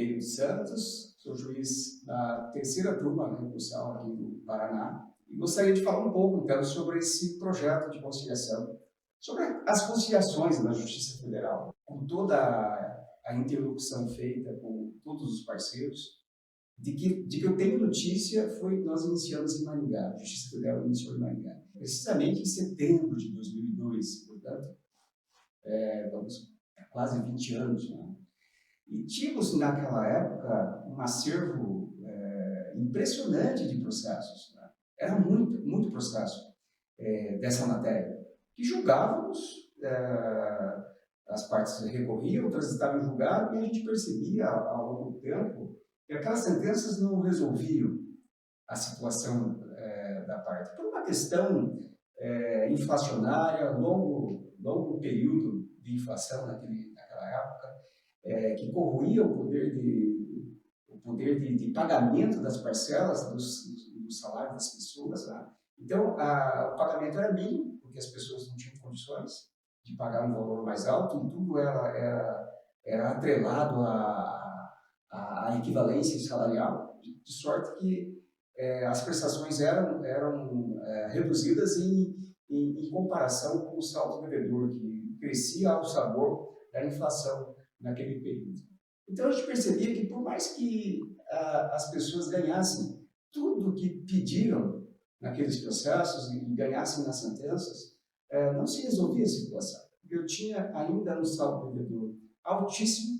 Correio de Santos, sou juiz da terceira turma recursal aqui do Paraná e gostaria de falar um pouco, então, sobre esse projeto de conciliação, sobre as conciliações na Justiça Federal, com toda a interlocução feita com todos os parceiros. De que eu tenho notícia foi que nós iniciamos em Maringá, a Justiça Federal iniciou em Maringá, precisamente em setembro de 2002, portanto, vamos quase 20 anos, né? E tínhamos, naquela época, um acervo impressionante de processos, né? Era muito processo dessa matéria, que julgávamos, as partes recorriam, transitavam em julgado, e a gente percebia, ao longo do tempo, que aquelas sentenças não resolviam a situação da parte, por uma questão inflacionária, longo período de inflação naquela época, que corroía o poder de pagamento das parcelas do salário das pessoas, né? Então, o pagamento era mínimo, porque as pessoas não tinham condições de pagar um valor mais alto, e tudo era atrelado à equivalência salarial, de sorte que as prestações eram reduzidas em comparação com o saldo devedor, que crescia ao sabor da inflação naquele período. Então, a gente percebia que, por mais que as pessoas ganhassem tudo o que pediram naqueles processos e ganhassem nas sentenças, não se resolvia a situação. Eu tinha ainda um saldo devedor altíssimo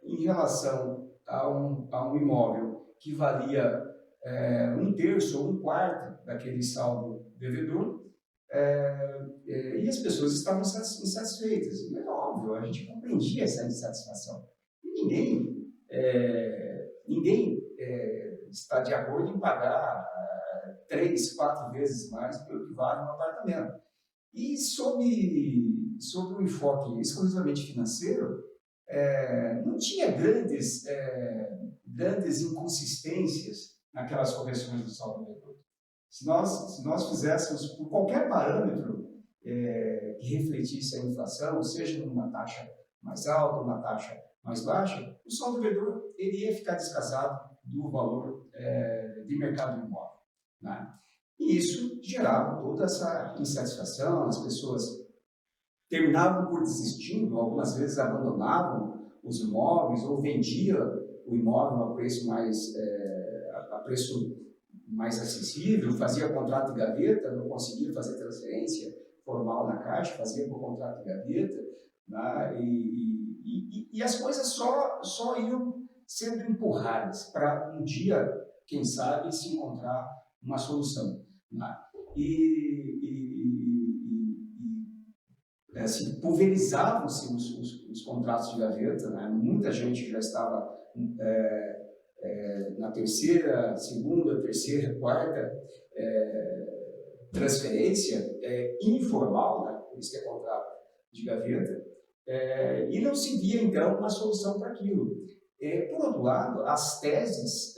em relação a um imóvel que valia um terço ou um quarto daquele saldo devedor, e as pessoas estavam insatisfeitas. E é óbvio, a gente compreendia essa insatisfação. E ninguém está de acordo em pagar 3, 4 vezes mais pelo que vale um apartamento. E sob um enfoque exclusivamente financeiro, não tinha grandes inconsistências naquelas correções do saldo devedor. Se nós fizéssemos por qualquer parâmetro que refletisse a inflação, seja numa taxa mais alta, uma taxa mais baixa, o saldo devedor iria ficar descasado do valor de mercado do imóvel, né? E isso gerava toda essa insatisfação, as pessoas terminavam por desistindo, algumas vezes abandonavam os imóveis ou vendiam o imóvel a preço mais acessível, fazia contrato de gaveta, não conseguia fazer transferência formal na Caixa, fazia por contrato de gaveta, né? E as coisas só iam sendo empurradas para um dia, quem sabe, se encontrar uma solução, né? Assim, pulverizavam-se os contratos de gaveta, né? Muita gente já estava na terceira, segunda, terceira, quarta transferência informal, né? Por isso que é contrato de gaveta, e não se via, então, uma solução para aquilo. Por outro lado, as teses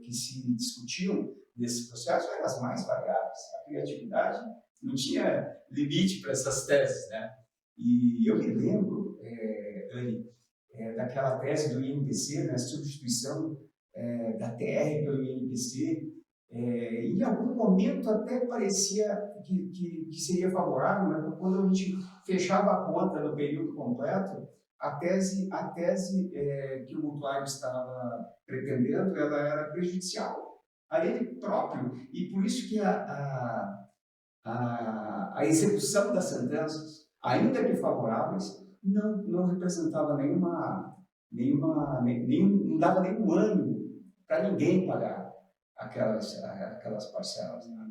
que se discutiam nesse processo eram as mais variáveis. A criatividade não tinha limite para essas teses, né? E eu me lembro, Anny, daquela tese do INPC, né, substituição da TR pelo INPC. Em algum momento até parecia que seria favorável, mas quando a gente fechava a conta no período completo, a tese que o mutuário estava pretendendo, ela era prejudicial a ele próprio. E por isso que a execução das sentenças, ainda que favoráveis, não representava não dava nenhum ânimo para ninguém pagar aquelas parcelas, né?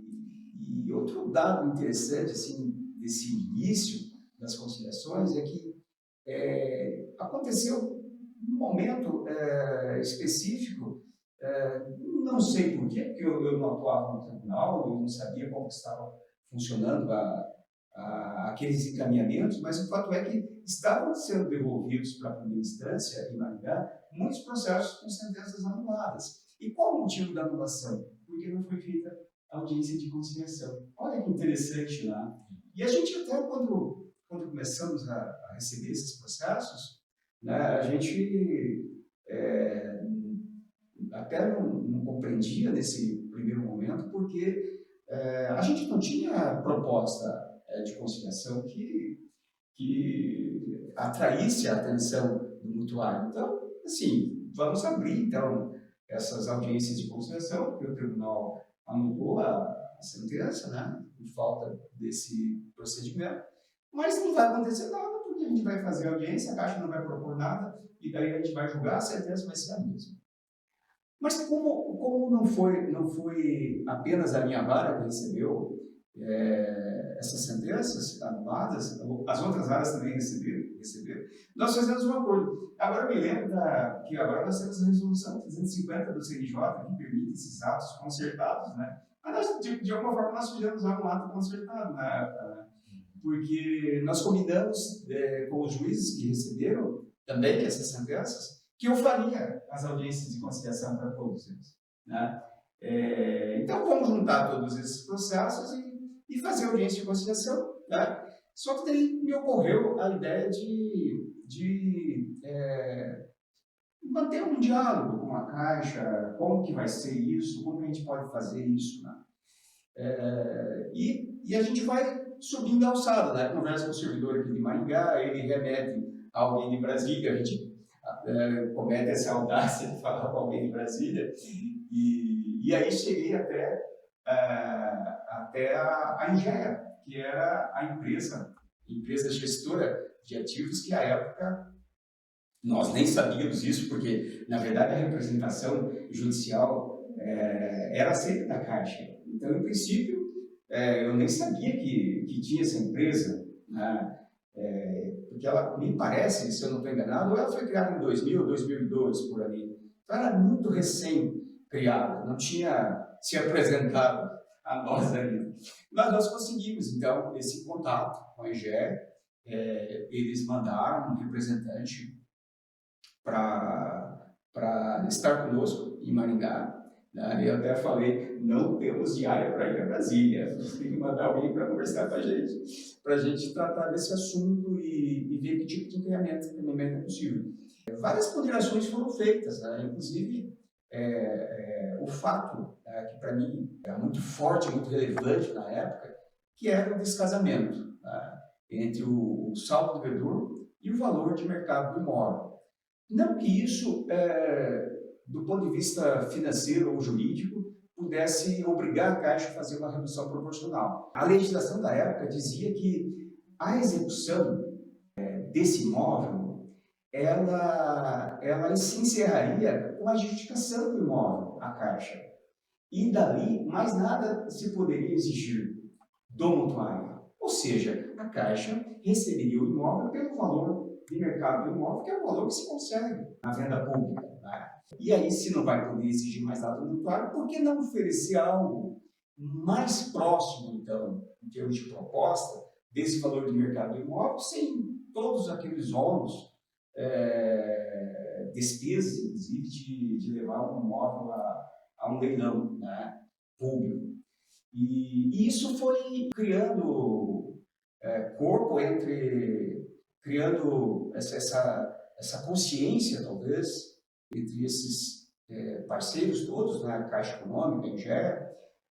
E outro dado interessante assim, desse início das conciliações é que aconteceu num momento específico, não sei por quê, porque eu não atuava no tribunal, eu não sabia como estava funcionando aqueles encaminhamentos, mas o fato é que estavam sendo devolvidos para a primeira instância, em Maringá, muitos processos com sentenças anuladas. E qual o motivo da anulação? Porque não foi feita audiência de conciliação. Olha que interessante, né? E a gente até, quando começamos a receber esses processos, né, a gente é, até não compreendia nesse primeiro momento, porque a gente não tinha proposta de conciliação que atraísse a atenção do mutuário. Então, assim, vamos abrir, então, essas audiências de conciliação, porque o tribunal anulou a sentença, né, por falta desse procedimento, mas não vai acontecer nada, porque a gente vai fazer a audiência, a Caixa não vai propor nada, e daí a gente vai julgar, a sentença vai ser a mesma. Mas como não foi apenas a minha vara que recebeu essas sentenças anuladas, as outras varas também receberam, nós fizemos um acordo. Agora me lembro que agora nós temos a resolução 350 do CNJ, que permite esses atos concertados, né? Mas nós, de alguma forma nós fizemos um ato concertado na época, né? Porque nós combinamos com os juízes que receberam também essas sentenças, que eu faria as audiências de conciliação para todos eles, né? Então, vamos juntar todos esses processos e fazer audiência de conciliação, né? Só que daí me ocorreu a ideia de manter um diálogo com a Caixa, como que vai ser isso, como que a gente pode fazer isso, né? E a gente vai subindo a alçada, né? Conversa com o servidor aqui de Maringá, ele remete a alguém de Brasília, a gente comete essa audácia de falar com alguém de Brasília, e aí cheguei até a Ingea, que era a empresa gestora de ativos, que à época nós nem sabíamos isso, porque na verdade a representação judicial era sempre da Caixa. Então, em princípio, eu nem sabia que tinha essa empresa, né? Porque ela, me parece, se eu não estou enganado, ela foi criada em 2000, 2002, por ali. Então, ela era muito recém-criada, não tinha se apresentado a nós ainda. Mas nós conseguimos, então, esse contato com a EGE. Eles mandaram um representante para estar conosco em Maringá, né? Eu até falei, não temos diária para ir a Brasília, a gente tem que mandar alguém para conversar com a gente, para a gente tratar desse assunto e ver que tipo de encaminhamento é possível. Várias ponderações foram feitas, né? Inclusive o fato que para mim era muito forte, muito relevante na época, que era o descasamento, né, entre o saldo do devedor e o valor de mercado do imóvel. Não que isso, do ponto de vista financeiro ou jurídico, pudesse obrigar a Caixa a fazer uma redução proporcional. A legislação da época dizia que a execução desse imóvel, ela se encerraria com a adjudicação do imóvel à Caixa. E dali, mais nada se poderia exigir do mutuário. Ou seja, a Caixa receberia o imóvel pelo valor de mercado do imóvel, que é o valor que se consegue na venda pública, né? E aí, se não vai poder exigir mais nada do mutuário, por que não oferecer algo mais próximo, então, em termos de proposta, desse valor de mercado do imóvel, sem todos aqueles ônus, despesas, inclusive, de levar um imóvel a um leilão, né, público. E isso foi criando corpo criando essa consciência, talvez, entre esses parceiros todos, né, a Caixa Econômica, a EGE,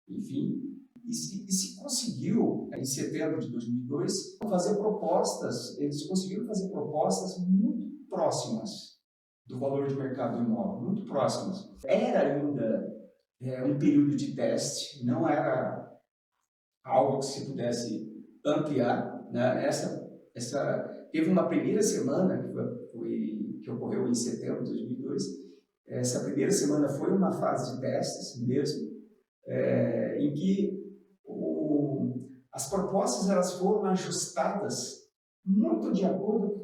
enfim, e se conseguiu, em setembro de 2002, fazer propostas, eles conseguiram fazer propostas muito próximas do valor de mercado do imóvel, muito próximas. Era ainda um período de teste, não era algo que se pudesse ampliar, né? Teve uma primeira semana que ocorreu em setembro de 2002. Essa primeira semana foi uma fase de testes mesmo, em que as propostas elas foram ajustadas muito de acordo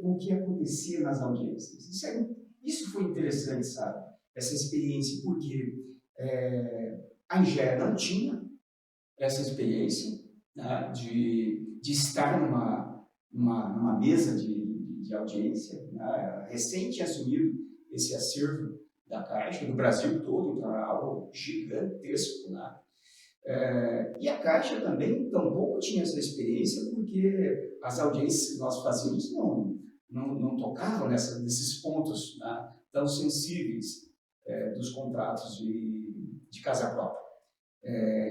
com o que acontecia nas audiências. Isso foi interessante, sabe? Essa experiência, porque a IGE não tinha essa experiência, né, de estar numa mesa de audiência, né, recém tinha assumido esse acervo da Caixa, do Brasil todo, então era algo gigantesco, né? E a Caixa também tampouco tinha essa experiência, porque as audiências que nós fazíamos não tocavam nesses pontos, né, tão sensíveis dos contratos de casa própria.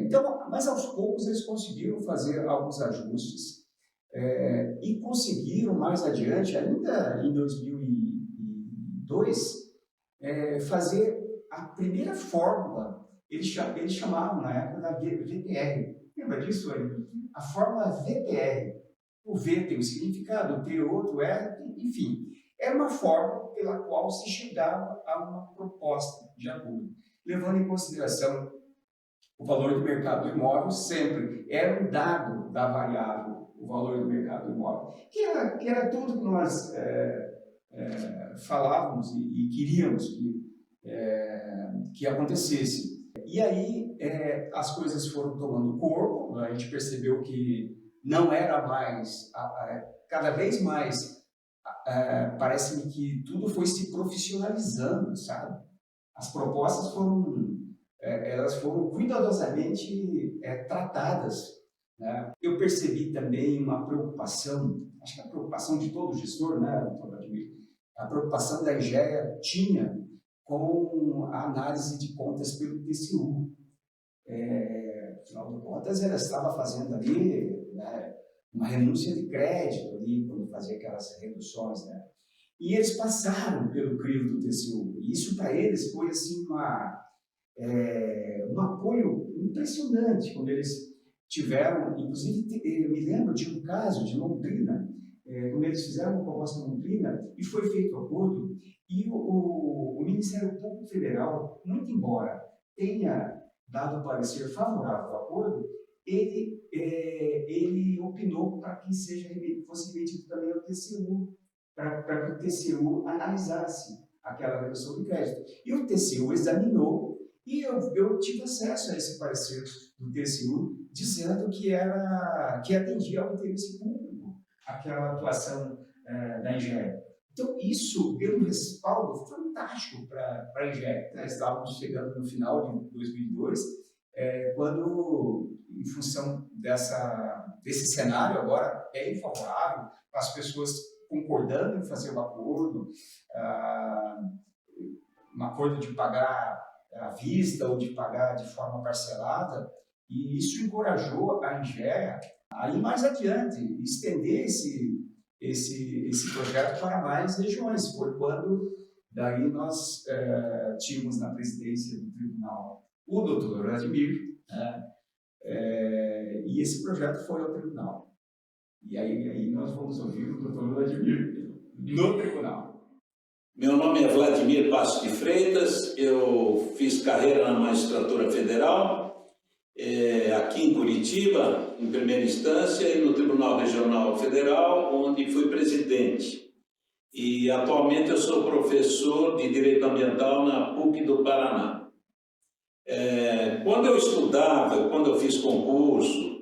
Então, mas aos poucos eles conseguiram fazer alguns ajustes e conseguiram mais adiante, ainda em 2002, fazer a primeira fórmula. Eles chamavam na época da VTR. Lembra disso aí? A fórmula VTR. O V tem um significado, o T outro, R, enfim. Era uma fórmula pela qual se chegava a uma proposta de acordo, levando em consideração o valor do mercado do imóvel. Sempre era um dado da variável, o valor do mercado do imóvel, que era tudo que nós falávamos e queríamos que acontecesse. E aí as coisas foram tomando corpo, a gente percebeu que não era mais, cada vez mais, parece-me que tudo foi se profissionalizando, sabe? As propostas elas foram cuidadosamente tratadas, né? Eu percebi também uma preocupação, acho que a preocupação de todo gestor, né, doutor Vladimir? A preocupação da Engea tinha com a análise de contas pelo TCU. Afinal de contas, ela estava fazendo ali, né, uma renúncia de crédito ali, quando fazia aquelas reduções, né? E eles passaram pelo crivo do TCU. E isso para eles foi assim um apoio impressionante, quando eles tiveram, inclusive, eu me lembro de um caso de Londrina, quando eles fizeram uma proposta em Londrina e foi feito o acordo, e o Ministério Público Federal, muito embora tenha dado parecer favorável ao acordo, ele opinou para que fosse remetido também ao TCU, para que o TCU analisasse aquela redução de crédito. E o TCU examinou, e eu tive acesso a esse parecer do TCU, dizendo que atendia ao interesse público aquela atuação da Engea. Então, isso deu um respaldo fantástico para a Engea. Nós estávamos chegando no final de 2002, quando, em função desse cenário agora infavorável, as pessoas concordando em fazer um acordo de pagar à vista ou de pagar de forma parcelada, e isso encorajou a Engea a ir mais adiante, estender esse projeto para mais regiões. Foi quando daí nós tínhamos na presidência do tribunal o doutor Vladimir, e esse projeto foi ao tribunal. E aí nós vamos ouvir o doutor Vladimir no tribunal. Meu nome é Vladimir Passos de Freitas, eu fiz carreira na Magistratura Federal, aqui em Curitiba, em primeira instância, e no Tribunal Regional Federal, onde fui presidente. E atualmente eu sou professor de Direito Ambiental na PUC do Paraná. Quando eu estudava, quando eu fiz concurso,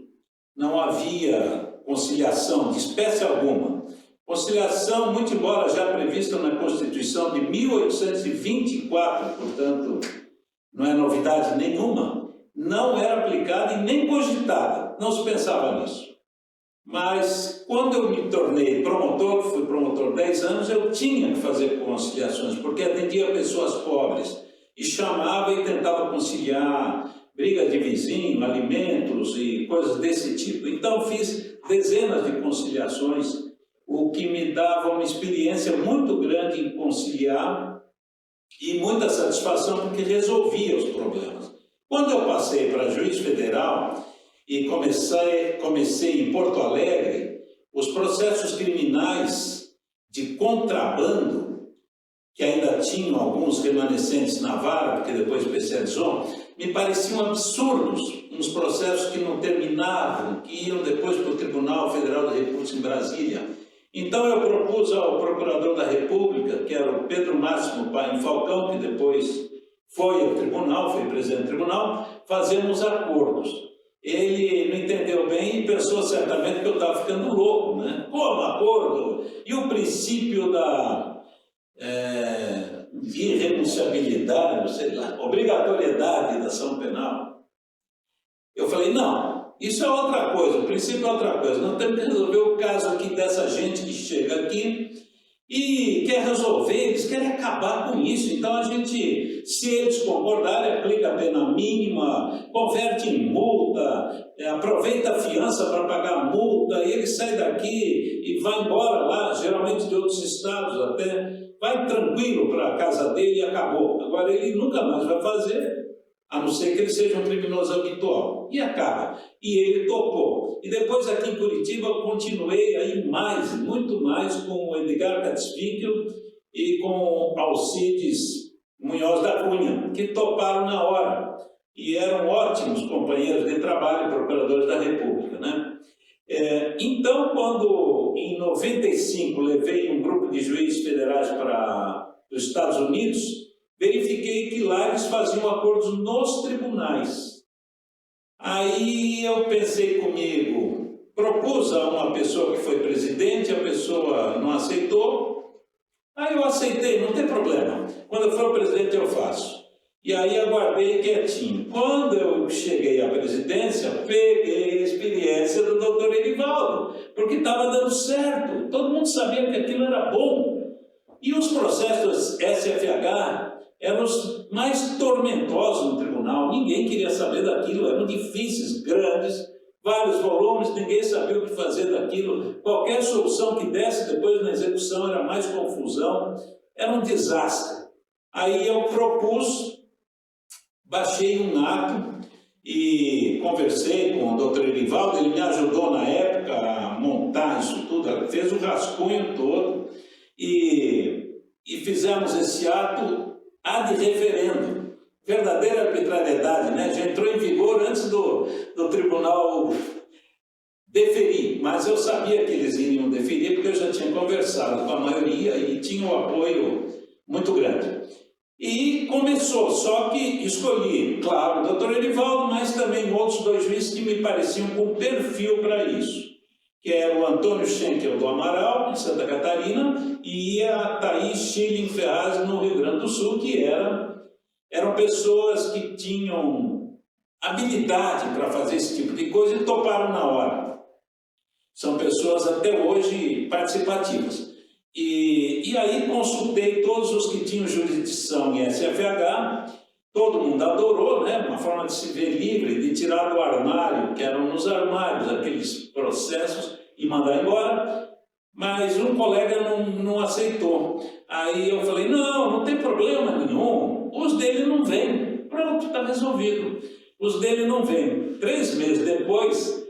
não havia conciliação de espécie alguma. Conciliação, muito embora já prevista na Constituição de 1824, portanto, não é novidade nenhuma, não era aplicada e nem cogitada, não se pensava nisso. Mas quando eu me tornei promotor, fui promotor 10 anos, eu tinha que fazer conciliações, porque atendia pessoas pobres e chamava e tentava conciliar briga de vizinho, alimentos e coisas desse tipo. Então fiz dezenas de conciliações, o que me dava uma experiência muito grande em conciliar e muita satisfação porque resolvia os problemas. Quando eu passei para juiz federal e comecei em Porto Alegre, os processos criminais de contrabando, que ainda tinham alguns remanescentes na vara, porque depois especializou, me pareciam absurdos, uns processos que não terminavam, que iam depois para o Tribunal Federal da República em Brasília. Então eu propus ao Procurador da República, que era o Pedro Máximo Paim Falcão, que depois foi ao tribunal, foi presidente do tribunal, fazermos acordos. Ele não entendeu bem e pensou certamente que eu estava ficando louco, né? Como acordo? E o princípio da irrenunciabilidade, sei lá, obrigatoriedade da ação penal. Eu falei, não, isso é outra coisa, o princípio é outra coisa. Nós temos que resolver o caso aqui dessa gente que chega aqui e quer resolver, eles querem acabar com isso. Então a gente, se eles concordarem, aplica a pena mínima, converte em multa, aproveita a fiança para pagar a multa, e ele sai daqui e vai embora lá, geralmente de outros estados até, vai tranquilo para a casa dele e acabou. Agora ele nunca mais vai fazer, a não ser que ele seja um criminoso habitual. E acaba. E ele topou. E depois aqui em Curitiba eu continuei aí mais, muito mais com o Edgar Katzwinkel e com Alcides Munhoz da Cunha, que toparam na hora. E eram ótimos companheiros de trabalho, procuradores da República, né? Então, quando em 95 levei um grupo de juízes federais para os Estados Unidos, verifiquei que lá eles faziam acordos nos tribunais. Aí eu pensei comigo, propus a uma pessoa que foi presidente, a pessoa não aceitou, aí eu aceitei, não tem problema, quando eu for presidente eu faço. E aí aguardei quietinho. Quando eu cheguei à presidência, peguei a experiência do doutor Erivaldo, porque estava dando certo, todo mundo sabia que aquilo era bom. E os processos SFH eram os mais tormentosos no tribunal, ninguém queria saber daquilo, eram difíceis, grandes, vários volumes, ninguém sabia o que fazer daquilo, qualquer solução que desse depois na execução era mais confusão, era um desastre. Aí eu propus, baixei um ato e conversei com o doutor Erivaldo, ele me ajudou na época a montar isso tudo, fez o rascunho todo e fizemos esse ato ad referendo, verdadeira arbitrariedade, né? Já entrou em vigor antes do tribunal deferir, mas eu sabia que eles iriam deferir porque eu já tinha conversado com a maioria e tinha um apoio muito grande. E começou, só que escolhi, claro, o doutor Erivaldo, mas também outros dois juízes que me pareciam com perfil para isso, que é o Antônio Schenkel do Amaral, em Santa Catarina, e a Thaís Schilling Ferraz, no Rio Grande do Sul, que eram pessoas que tinham habilidade para fazer esse tipo de coisa e toparam na hora. São pessoas até hoje participativas. E aí consultei todos os que tinham jurisdição em SFH, todo mundo adorou, né? Uma forma de se ver livre, de tirar do armário, que eram nos armários aqueles processos, e mandar embora, mas um colega não aceitou. Aí eu falei, não tem problema nenhum, os dele não vêm, pronto, está resolvido. Os dele não vêm. 3 meses depois,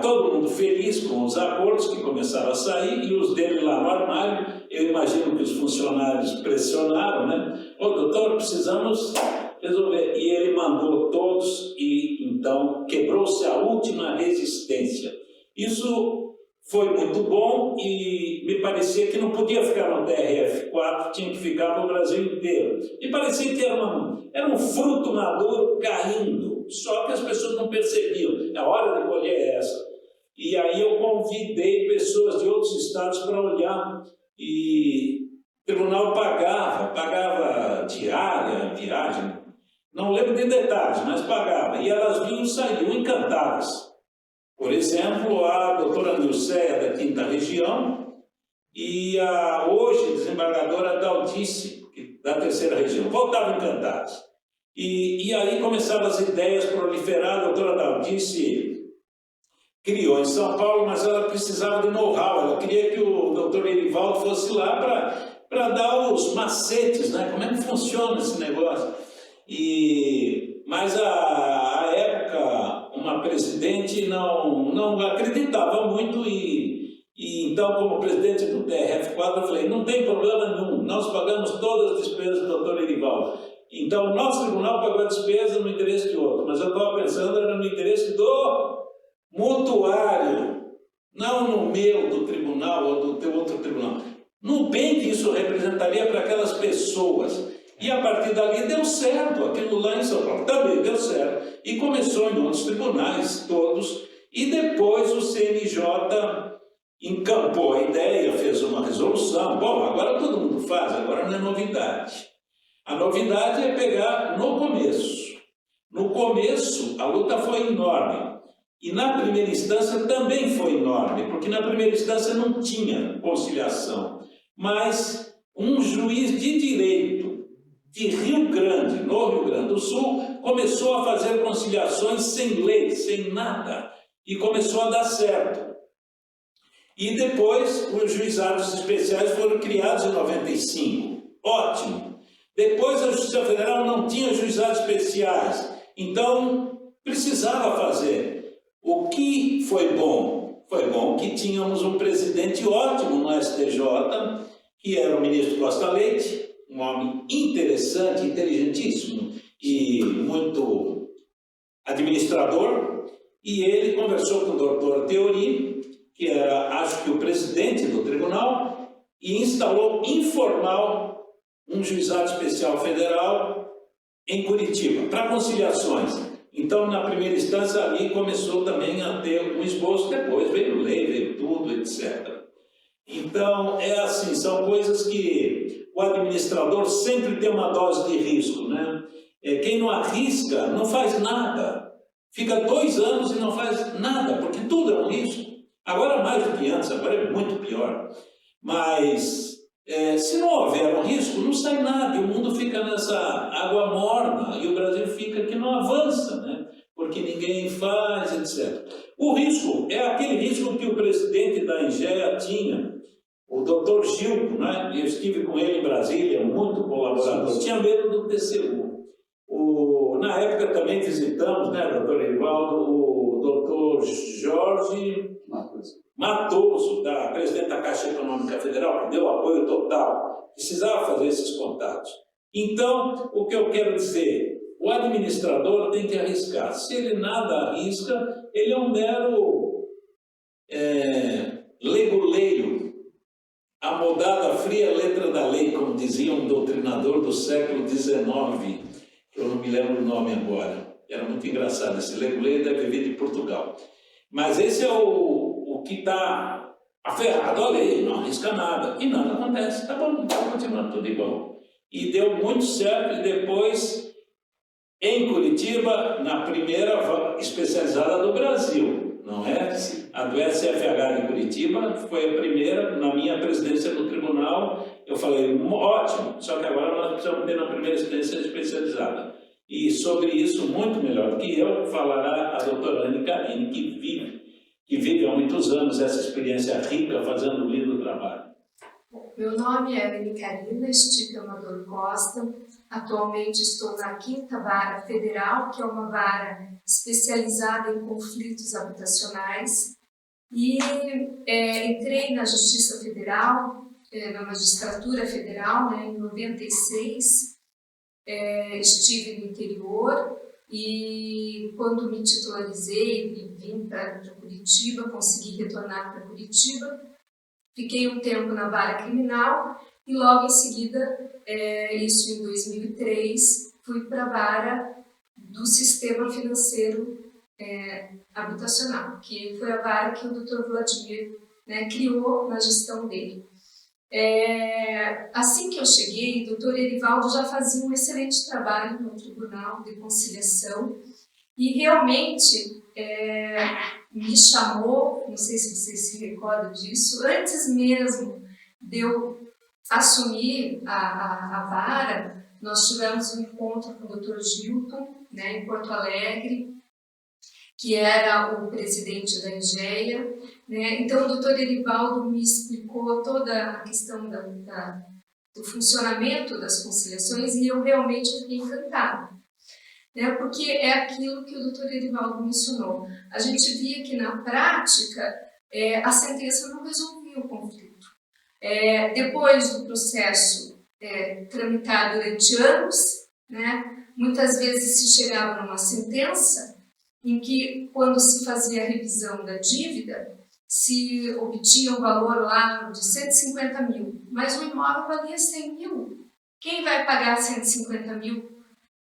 todo mundo feliz com os acordos que começaram a sair, e os dele lá no armário, eu imagino que os funcionários pressionaram, né? Ô doutor, precisamos resolver. E ele mandou todos, e então quebrou-se a última resistência. Isso foi muito bom e me parecia que não podia ficar no TRF4, tinha que ficar para o Brasil inteiro. Me parecia que era um fruto maduro caindo, só que as pessoas não percebiam. A hora de colher é essa. E aí eu convidei pessoas de outros estados para olhar, e o tribunal pagava diária, viagem, não lembro de detalhes, mas pagava. E elas vinham e saíam encantadas. Por exemplo, a doutora Nilceia, da 5ª Região, e a hoje desembargadora Daldice, da 3ª Região, voltavam encantadas. E aí começaram as ideias proliferar. A doutora Daldice criou em São Paulo, mas ela precisava de know-how, ela queria que o doutor Erivaldo fosse lá para dar os macetes, né? Como é que funciona esse negócio. Mas a época, uma presidente não acreditava muito e então, como presidente do TRF4, eu falei, não tem problema nenhum, nós pagamos todas as despesas do doutor Erivaldo. Então, o nosso tribunal pagou a despesa no interesse de outro, mas eu estava pensando era no interesse do mutuário, não no meu, do tribunal ou do teu outro tribunal. No bem que isso representaria para aquelas pessoas. E a partir dali deu certo, aquilo lá em São Paulo também deu certo. E começou em outros tribunais, todos, e depois o CNJ encampou a ideia, fez uma resolução. Bom, agora todo mundo faz, agora não é novidade. A novidade é pegar no começo. No começo, a luta foi enorme. E na primeira instância também foi enorme, porque na primeira instância não tinha conciliação. mas um juiz de direito de Rio Grande, no Rio Grande do Sul, começou a fazer conciliações sem lei, sem nada, e começou a dar certo. E depois os juizados especiais foram criados em 95. Ótimo. Depois a Justiça Federal não tinha juizados especiais, então precisava fazer. O que foi bom? Foi bom que tínhamos um presidente ótimo no STJ, que era o ministro Costa Leite, um homem interessante, inteligentíssimo e muito administrador, e ele conversou com o doutor Teori, que era, acho que, o presidente do tribunal, e instalou informal um juizado especial federal em Curitiba, para conciliações. Então, na primeira instância, ali começou também a ter um esboço, depois veio lei, veio tudo, etc. Então, é assim, são coisas que o administrador sempre tem uma dose de risco, né? Quem não arrisca não faz nada, fica 2 anos e não faz nada, porque tudo é um risco. Agora mais do que antes, agora é muito pior. Mas se não houver um risco, não sai nada, e o mundo fica nessa água morna, e o Brasil fica que não avança, né? Porque ninguém faz, etc. O risco é aquele risco que o presidente da INGEA tinha, o doutor Gilco, né? Eu estive com ele em Brasília, muito colaborador, tinha medo do TCU. Na época também visitamos, né, doutor Erivaldo, o doutor Jorge Matoso, presidente da Caixa Econômica Federal, que deu apoio total. Precisava fazer esses contatos. Então, o que eu quero dizer, o administrador tem que arriscar. Se ele nada arrisca, ele é um mero leguleiro, amodada fria letra da lei, como dizia um doutrinador do século XIX, eu não me lembro o nome agora, era muito engraçado, esse leguleiro deve vir de Portugal. Mas esse é o que está aferrado à lei, não arrisca nada, e nada acontece, tá bom, então continua tudo igual. E deu muito certo, e depois, em Curitiba, na primeira especializada do Brasil, não é? A do SFH de Curitiba foi a primeira, na minha presidência no tribunal, eu falei, ótimo, só que agora nós precisamos ter na primeira instância especializada. E sobre isso, muito melhor do que eu, falará a doutora Anne Carine, que vive há muitos anos essa experiência rica, fazendo um lindo trabalho. Meu nome é Anne Carine Stipe Amador Costa. Atualmente estou na 5ª Vara Federal, que é uma vara especializada em conflitos habitacionais. E entrei na Justiça Federal, na Magistratura Federal, né, em 96. Estive no interior e quando me titularizei e vim para Curitiba, consegui retornar para Curitiba. Fiquei um tempo na vara criminal e logo em seguida, isso em 2003, fui para a vara do sistema financeiro habitacional, que foi a vara que o Dr. Vladimir, né, criou na gestão dele. Assim que eu cheguei, o Dr. Erivaldo já fazia um excelente trabalho no Tribunal de Conciliação e realmente me chamou, não sei se vocês se recordam disso, antes mesmo de eu assumir a vara, nós tivemos um encontro com o Dr. Gilton, né, em Porto Alegre, que era o presidente da INGEA, né? Então o Dr. Erivaldo me explicou toda a questão do funcionamento das conciliações e eu realmente fiquei encantada, né? Porque é aquilo que o Dr. Erivaldo mencionou. A gente via que na prática a sentença não resolvia o conflito. Depois do processo tramitar durante anos, né? Muitas vezes se chegava numa sentença em que, quando se fazia a revisão da dívida, se obtinha um valor lá de 150 mil, mas o imóvel valia 100 mil. Quem vai pagar 150 mil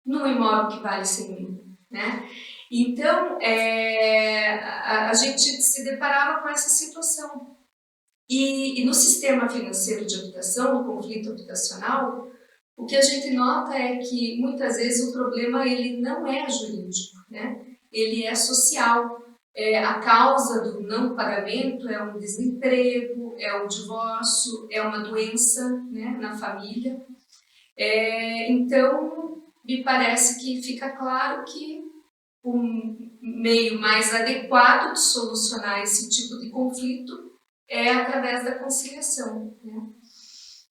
num imóvel que vale 100 mil? Né? Então, a gente se deparava com essa situação. E no sistema financeiro de habitação, no conflito habitacional, o que a gente nota é que, muitas vezes, o problema ele não é jurídico, né? Ele é social. a causa do não pagamento é um desemprego, é um divórcio, é uma doença, né, na família. Então, me parece que fica claro que o meio mais adequado de solucionar esse tipo de conflito é através da conciliação, né?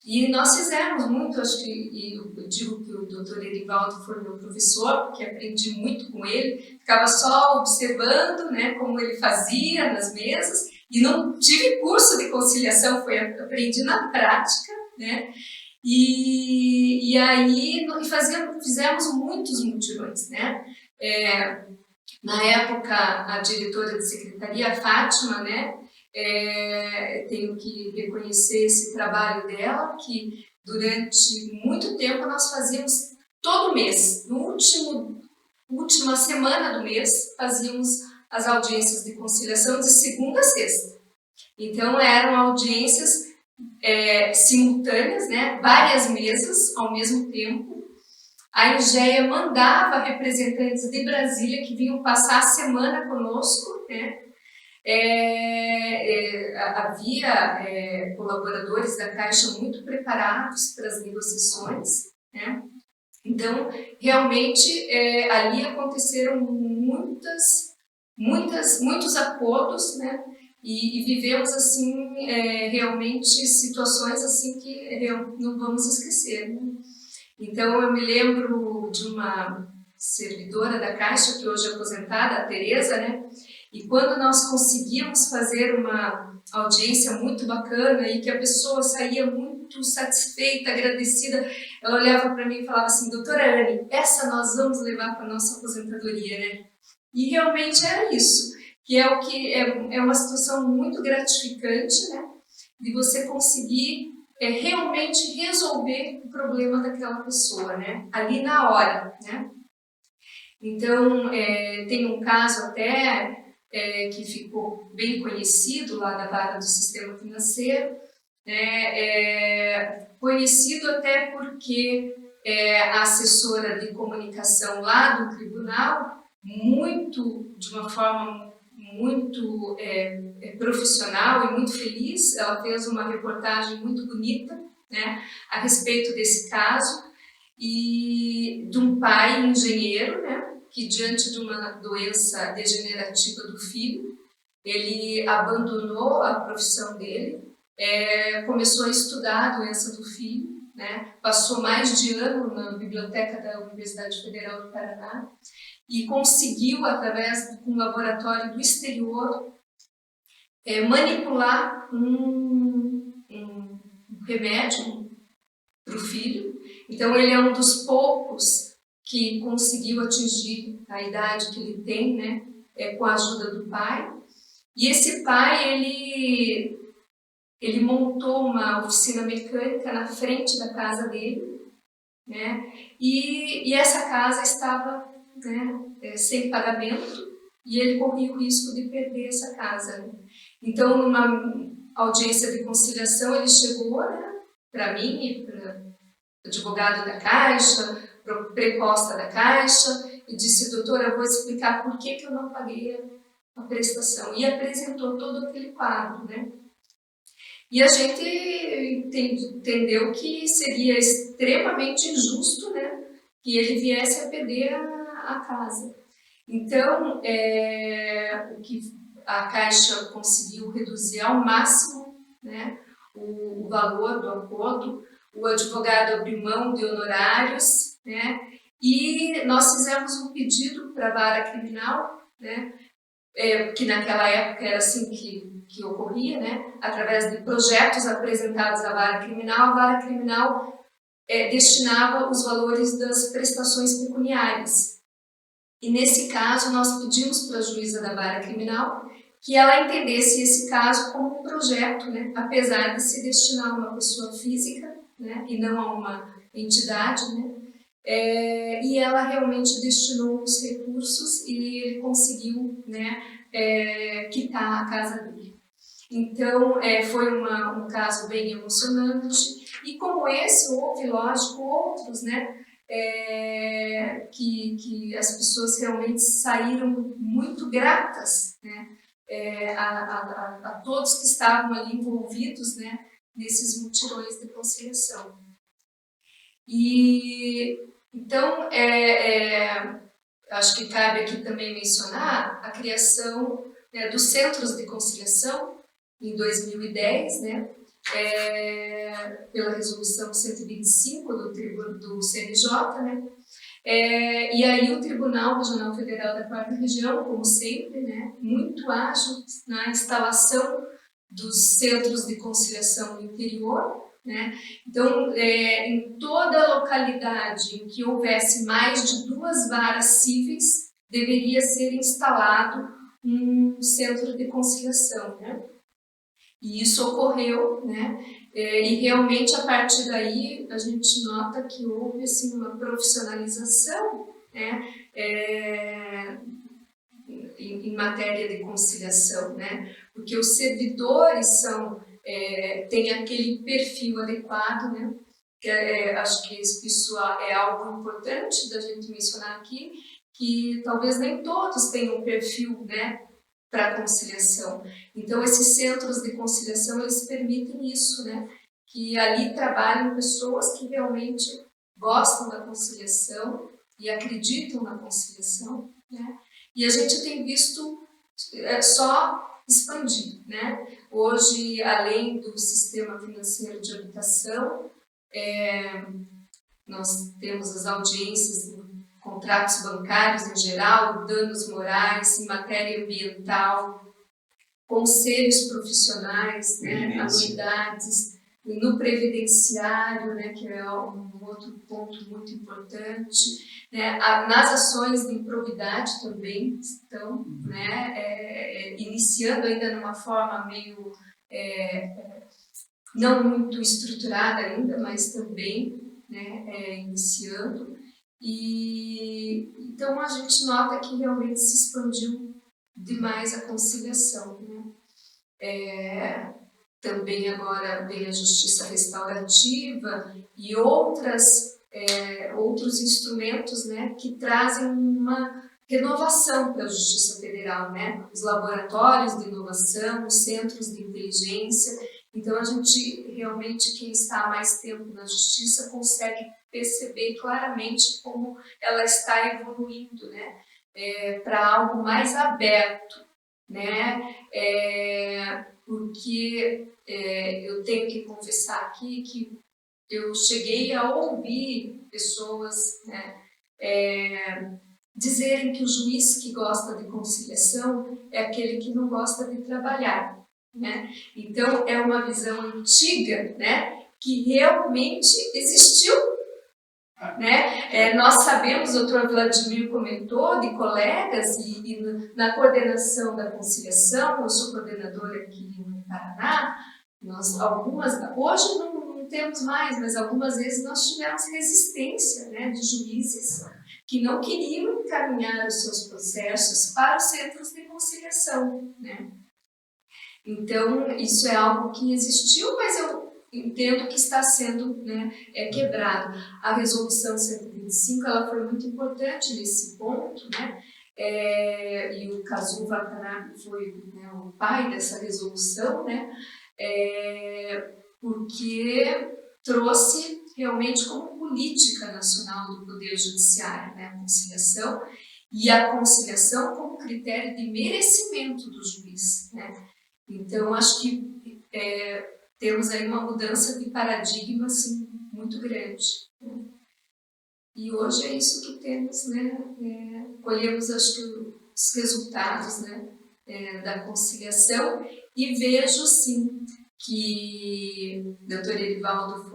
E nós fizemos muito, acho que, e eu digo que o doutor Erivaldo foi meu professor, porque aprendi muito com ele, ficava só observando, né, como ele fazia nas mesas, e não tive curso de conciliação, aprendi na prática, né, e aí fizemos muitos mutirões, né. Na época, a diretora de secretaria, a Fátima, né, tenho que reconhecer esse trabalho dela, que durante muito tempo nós fazíamos todo mês, última semana do mês, fazíamos as audiências de conciliação de segunda a sexta. Então eram audiências simultâneas, né, várias mesas ao mesmo tempo. A Ingéia mandava representantes de Brasília que vinham passar a semana conosco, né? Havia colaboradores da Caixa muito preparados para as negociações, né? Então, realmente, ali aconteceram muitos acordos, né? E vivemos, assim, realmente situações assim que não vamos esquecer, né? Então, eu me lembro de uma servidora da Caixa, que hoje é aposentada, a Tereza, né? E quando nós conseguimos fazer uma audiência muito bacana e que a pessoa saía muito satisfeita, agradecida, ela olhava para mim e falava assim: doutora Anne, essa nós vamos levar para a nossa aposentadoria, né? E realmente era isso, que é uma situação muito gratificante, né? De você conseguir realmente resolver o problema daquela pessoa, né? Ali na hora, né? Então, tem um caso até que ficou bem conhecido lá da Vara do Sistema Financeiro, conhecido até porque a assessora de comunicação lá do tribunal, de uma forma muito profissional e muito feliz, ela fez uma reportagem muito bonita, né, a respeito desse caso, e de um pai engenheiro, né, que diante de uma doença degenerativa do filho, ele abandonou a profissão dele, começou a estudar a doença do filho, né, passou mais de ano na biblioteca da Universidade Federal do Paraná, e conseguiu, através de um laboratório do exterior, manipular um remédio para o filho. Então, ele é um dos poucos que conseguiu atingir a idade que ele tem, né, com a ajuda do pai. E esse pai, ele montou uma oficina mecânica na frente da casa dele, né, e essa casa estava, né, sem pagamento, e ele corria o risco de perder essa casa, né? Então, numa audiência de conciliação, ele chegou, né, para mim e para o advogado da Caixa, para o preposta da Caixa, e disse: doutora, eu vou explicar por que eu não paguei a prestação. E apresentou todo aquele quadro, né? E a gente entendeu que seria extremamente injusto, né, que ele viesse a perder a casa. Então, o que a Caixa conseguiu reduzir ao máximo, né, o valor do acordo, o advogado abriu mão de honorários, né, e nós fizemos um pedido para a vara criminal, né, que naquela época era assim que ocorria, né, através de projetos apresentados à vara criminal, a vara criminal destinava os valores das prestações pecuniárias. E nesse caso, nós pedimos para a juíza da vara criminal que ela entendesse esse caso como um projeto, né, apesar de se destinar a uma pessoa física, né, e não a uma entidade, né, e ela realmente destinou os recursos e ele conseguiu, né, quitar a casa dele. Então, foi um caso bem emocionante, e como esse, houve, lógico, outros, né, que as pessoas realmente saíram muito gratas, né, a todos que estavam ali envolvidos, né, nesses mutirões de conciliação. E então, acho que cabe aqui também mencionar a criação, né, dos centros de conciliação em 2010, né, pela resolução 125 do CNJ, né, e aí o Tribunal Regional Federal da Quarta Região, como sempre, né, muito ágil na instalação dos centros de conciliação no interior, né? Então, em toda localidade em que houvesse mais de 2 varas cíveis, deveria ser instalado um centro de conciliação, né? E isso ocorreu, né? E realmente a partir daí a gente nota que houve assim, uma profissionalização, né? Em matéria de conciliação, né? Porque os servidores têm aquele perfil adequado, né? Acho que isso é algo importante da gente mencionar aqui, que talvez nem todos tenham um perfil, né, para conciliação. Então, esses centros de conciliação, eles permitem isso, né? Que ali trabalhem pessoas que realmente gostam da conciliação e acreditam na conciliação, né? E a gente tem visto só expandir, né? Hoje, além do sistema financeiro de habitação, nós temos as audiências, contratos bancários em geral, danos morais, em matéria ambiental, conselhos profissionais, né? Anuidades, no previdenciário, né? Que é um outro ponto muito importante, né? Nas ações de improbidade também estão, né? Iniciando ainda numa forma meio não muito estruturada ainda, mas também, né? Iniciando. E então a gente nota que realmente se expandiu demais a conciliação, né? Também agora vem a justiça restaurativa e outros instrumentos, né, que trazem uma renovação para a Justiça Federal, né? Os laboratórios de inovação, os centros de inteligência. Então a gente realmente, quem está há mais tempo na Justiça, consegue perceber claramente como ela está evoluindo, né? Para algo mais aberto, né? Porque eu tenho que confessar aqui que eu cheguei a ouvir pessoas, né, dizerem que o juiz que gosta de conciliação é aquele que não gosta de trabalhar, né? Então é uma visão antiga, né, que realmente existiu, né? Nós sabemos, o Dr. Vladimir comentou, de colegas e na coordenação da conciliação, eu sou coordenadora aqui no Paraná, hoje não temos mais, mas algumas vezes nós tivemos resistência, né, de juízes que não queriam encaminhar os seus processos para os centros de conciliação, né? Então, isso é algo que existiu, mas eu entendo que está sendo, né, quebrado. A resolução 125 ela foi muito importante nesse ponto, né? E o Kazuo Watanabe foi, né, o pai dessa resolução, né? Porque trouxe realmente como política nacional do Poder Judiciário, né, a conciliação, e a conciliação como critério de merecimento do juiz, né? Então, acho que temos aí uma mudança de paradigma assim, muito grande, né? E hoje é isso que temos, né? Colhemos, acho que, os resultados, né, da conciliação, e vejo, sim, que o Dr. Erivaldo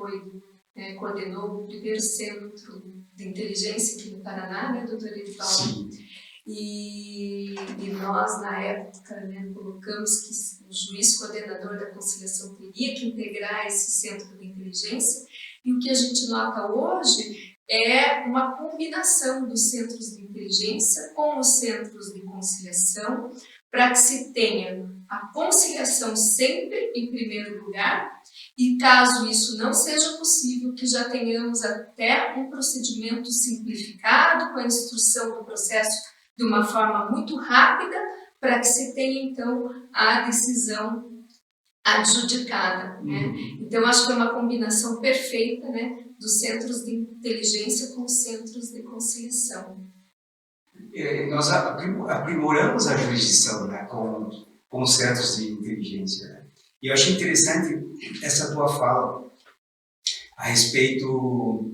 coordenou o primeiro centro de inteligência aqui no Paraná, né, Dr. Erivaldo? Sim. E nós, na época, né, colocamos que o juiz coordenador da conciliação teria que integrar esse centro de inteligência, e o que a gente nota hoje é uma combinação dos centros de inteligência com os centros de conciliação, para que se tenha a conciliação sempre em primeiro lugar, e caso isso não seja possível, que já tenhamos até um procedimento simplificado, com a instrução do processo de uma forma muito rápida, para que se tenha, então, a decisão adjudicada, né? Então, acho que é uma combinação perfeita, né, dos centros de inteligência com os centros de conciliação. Nós aprimoramos a jurisdição, né, com os centros de inteligência. Né? E eu achei interessante essa tua fala a respeito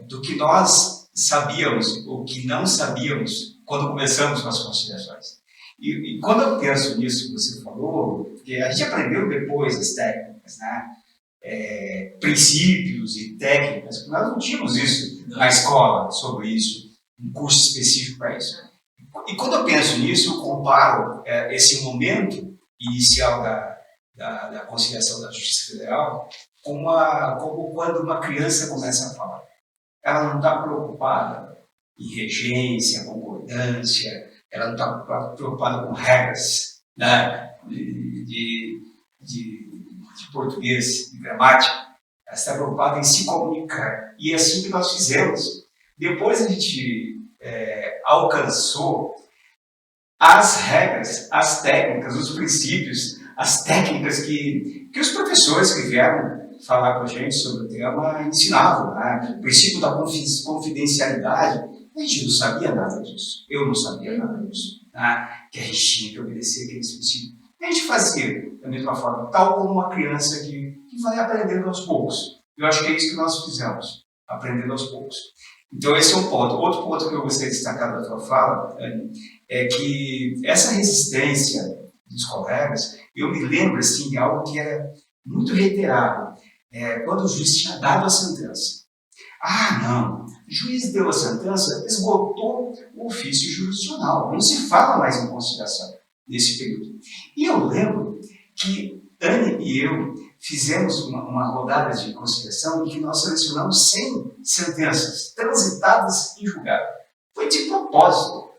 do que nós sabíamos ou que não sabíamos quando começamos com as conciliações. E quando eu penso nisso que você falou, porque a gente aprendeu depois as técnicas, né? Princípios e técnicas, porque nós não tínhamos isso na escola, sobre isso, um curso específico para isso. E quando eu penso nisso, eu comparo esse momento inicial da conciliação da Justiça Federal como quando uma criança começa a falar. Ela não está preocupada em regência, concordância, ela não está preocupada com regras, né, de português, de gramática. Ela está preocupada em se comunicar. E é assim que nós fizemos. Depois a gente alcançou as regras, as técnicas, os princípios, as técnicas que os professores que vieram falar com a gente sobre o tema ensinavam, né? O princípio da confidencialidade. A gente não sabia nada disso. Eu não sabia nada disso. Né? Que a gente tinha que obedecer aqueles princípios. A gente fazia da mesma forma, tal como uma criança que vai aprendendo aos poucos. Eu acho que é isso que nós fizemos, aprendendo aos poucos. Então esse é um ponto. Outro ponto que eu gostaria de destacar da tua fala é que essa resistência dos colegas, eu me lembro assim, de algo que era muito reiterado. Quando o juiz tinha dado a sentença. Ah, não, o juiz deu a sentença, esgotou o ofício jurisdicional. Não se fala mais em conciliação nesse período. E eu lembro que Anne e eu fizemos uma rodada de conciliação em que nós selecionamos 100 sentenças transitadas em julgado. Foi de propósito.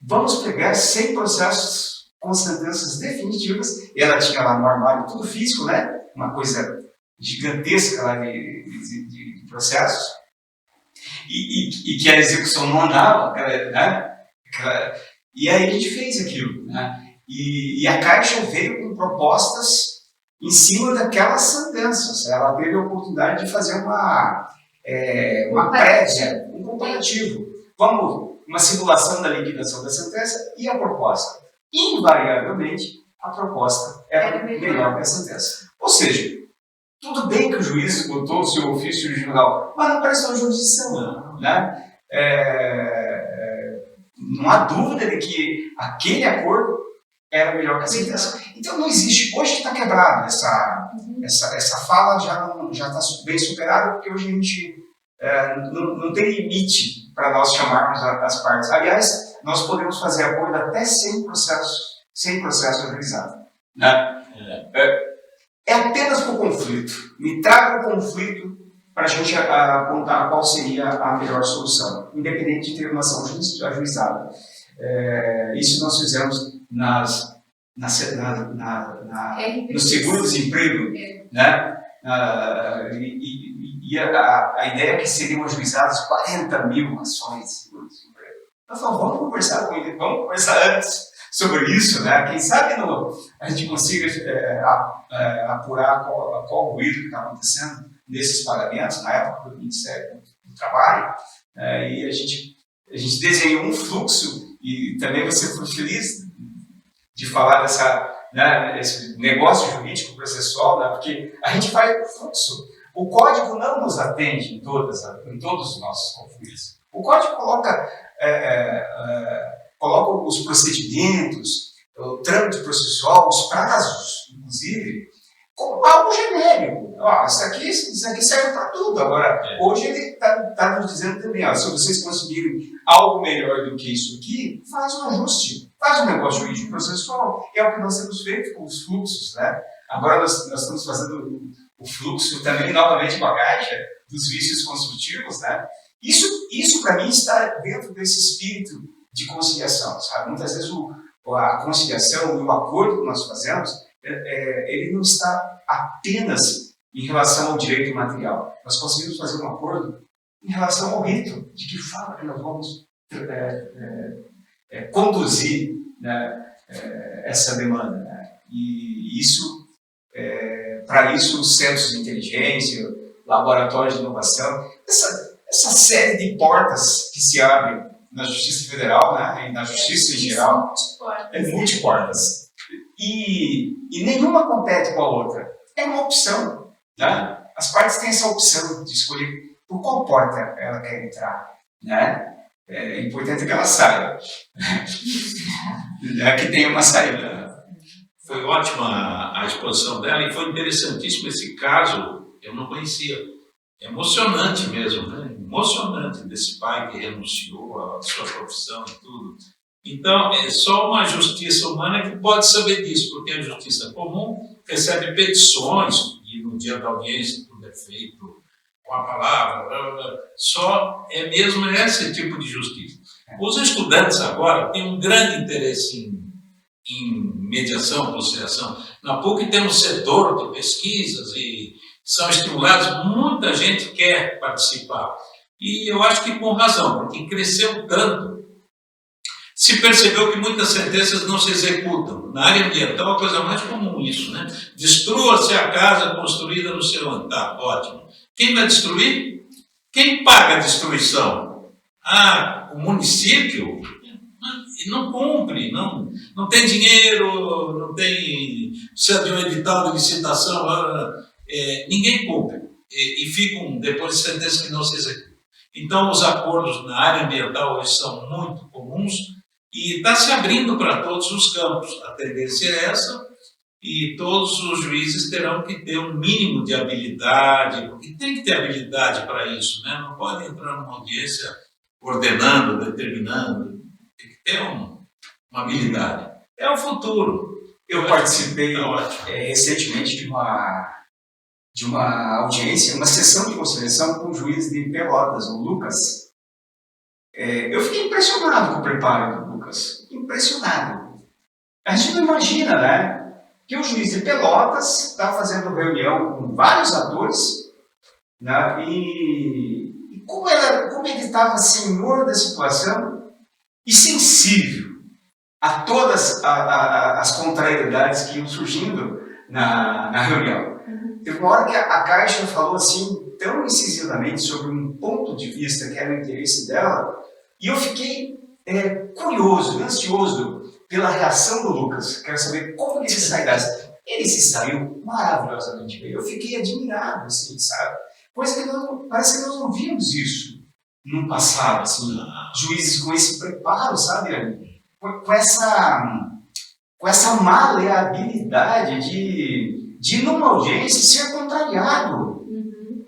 Vamos pegar 100 processos com sentenças definitivas. E ela tinha lá no armário tudo físico, né? Uma coisa gigantesca lá de processos. E que a execução não andava, né? E aí a gente fez aquilo, né? E a Caixa veio com propostas em cima daquelas sentenças. Ela teve a oportunidade de fazer uma prévia, um comparativo. Uma simulação da liquidação da sentença e a proposta. Invariavelmente, a proposta era melhor que a sentença. Ou seja, tudo bem que o juiz botou o seu ofício original, mas não prestou jurisdição. Né? Não há dúvida de que aquele acordo era melhor que a sentença. Então não existe, hoje está quebrado essa fala, já está bem superada, porque hoje a gente não tem limite para nós chamarmos as partes. Aliás, nós podemos fazer acordo até sem processo realizado. Né? É apenas por conflito. Me traga o conflito para a gente apontar qual seria a melhor solução, independente de ter uma ação ajuizada. Isso nós fizemos no seguro-desemprego, né? E a ideia é que seriam ajuizadas 40 mil ações de seguro-desemprego. Nós falamos, vamos conversar com ele, vamos conversar antes sobre isso, né? Quem sabe a gente consiga apurar qual o ruído que está acontecendo nesses pagamentos, na época do Ministério do Trabalho, e a gente desenhou um fluxo, e também você foi feliz de falar desse negócio jurídico processual, né? Porque a gente faz fluxo. O código não nos atende em todos os nossos conflitos. O código coloca os procedimentos, o trâmite processual, os prazos, inclusive, como algo genérico. Isso aqui serve para tudo. Agora, hoje ele está nos dizendo também, se vocês conseguirem algo melhor do que isso aqui, faz um ajuste, faz um negócio jurídico processual. É o que nós temos feito com os fluxos. Né? Agora nós estamos fazendo o fluxo também, novamente, com a Caixa, dos vícios construtivos. Né? Isso para mim, está dentro desse espírito de conciliação. Sabe? Muitas vezes a conciliação e o acordo que nós fazemos, ele não está apenas em relação ao direito material. Nós conseguimos fazer um acordo em relação ao rito, de que forma que nós vamos conduzir, né, essa demanda. Né? E isso, para isso, os centros de inteligência, laboratórios de inovação, essa série de portas que se abrem na Justiça Federal, né, e na Justiça em geral, multiportas. E nenhuma compete com a outra. É uma opção. Né? As partes têm essa opção de escolher por qual porta ela quer entrar. Né? É importante que ela saia. Que tenha uma saída. Foi ótima a exposição dela e foi interessantíssimo esse caso, eu não conhecia. Emocionante mesmo, né? Emocionante desse pai que renunciou à sua profissão e tudo. Então, é só uma justiça humana que pode saber disso, porque a justiça comum recebe petições e no dia da audiência tudo é feito com a palavra, só é mesmo esse tipo de justiça. Os estudantes agora têm um grande interesse em mediação, conciliação. Na PUC tem um setor de pesquisas e são estimulados, muita gente quer participar. E eu acho que com razão, porque cresceu tanto. Se percebeu que muitas sentenças não se executam. Na área ambiental é a coisa mais comum isso, né? Destrua-se a casa construída no seu ano. Tá, ótimo. Quem vai destruir? Quem paga a destruição? O município? Não cumpre, não tem dinheiro, não tem... Precisa de um edital de licitação, ninguém cumpre. E ficam depois sentenças que não se executam. Então, os acordos na área ambiental hoje são muito comuns e está se abrindo para todos os campos. A tendência é essa e todos os juízes terão que ter um mínimo de habilidade, porque tem que ter habilidade para isso, né? Não pode entrar numa audiência ordenando, determinando, tem que ter uma habilidade. É o futuro. Eu participei recentemente de uma audiência, uma sessão de conciliação com o juiz de Pelotas, o Lucas. Eu fiquei impressionado com o preparo do Lucas. Impressionado. A gente não imagina, né? Que o juiz de Pelotas está fazendo reunião com vários atores, né? E como ele estava senhor da situação e sensível a todas as contrariedades que iam surgindo na reunião. Teve uma hora que a Caixa falou assim, tão incisivamente sobre um ponto de vista que era o interesse dela, e eu fiquei curioso, ansioso pela reação do Lucas. Quero saber como ele se saiu dessa. Ele se saiu maravilhosamente bem. Eu fiquei admirado, assim, sabe? Coisa que parece que nós não vimos isso no passado, assim, juízes com esse preparo, sabe? Com essa maleabilidade de numa audiência ser contrariado.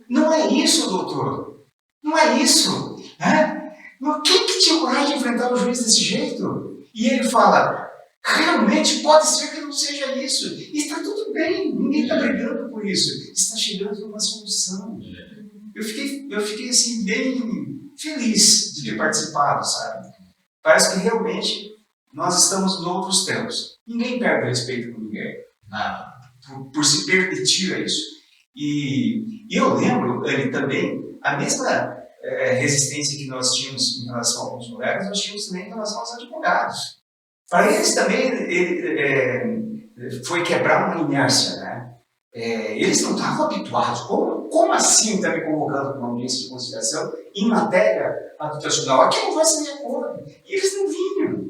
Não é isso, doutor. Não é isso. Né? Mas quem que tinha coragem de enfrentar o juiz desse jeito? E ele fala, realmente pode ser que não seja isso. E está tudo bem, ninguém está brigando por isso. Está chegando numa solução. Eu fiquei assim, bem feliz de ter participado, sabe? Parece que realmente nós estamos em outros tempos. Ninguém perde respeito com ninguém. Por se permitir a isso. E eu lembro também, a mesma resistência que nós tínhamos em relação a alguns colegas, nós tínhamos também em relação aos advogados. Para eles também foi quebrar uma inércia, né? Eles não estavam habituados. Como assim está me convocando para uma audiência de conciliação em matéria habitacional? Aqui não vai ser de acordo. E eles não vinham.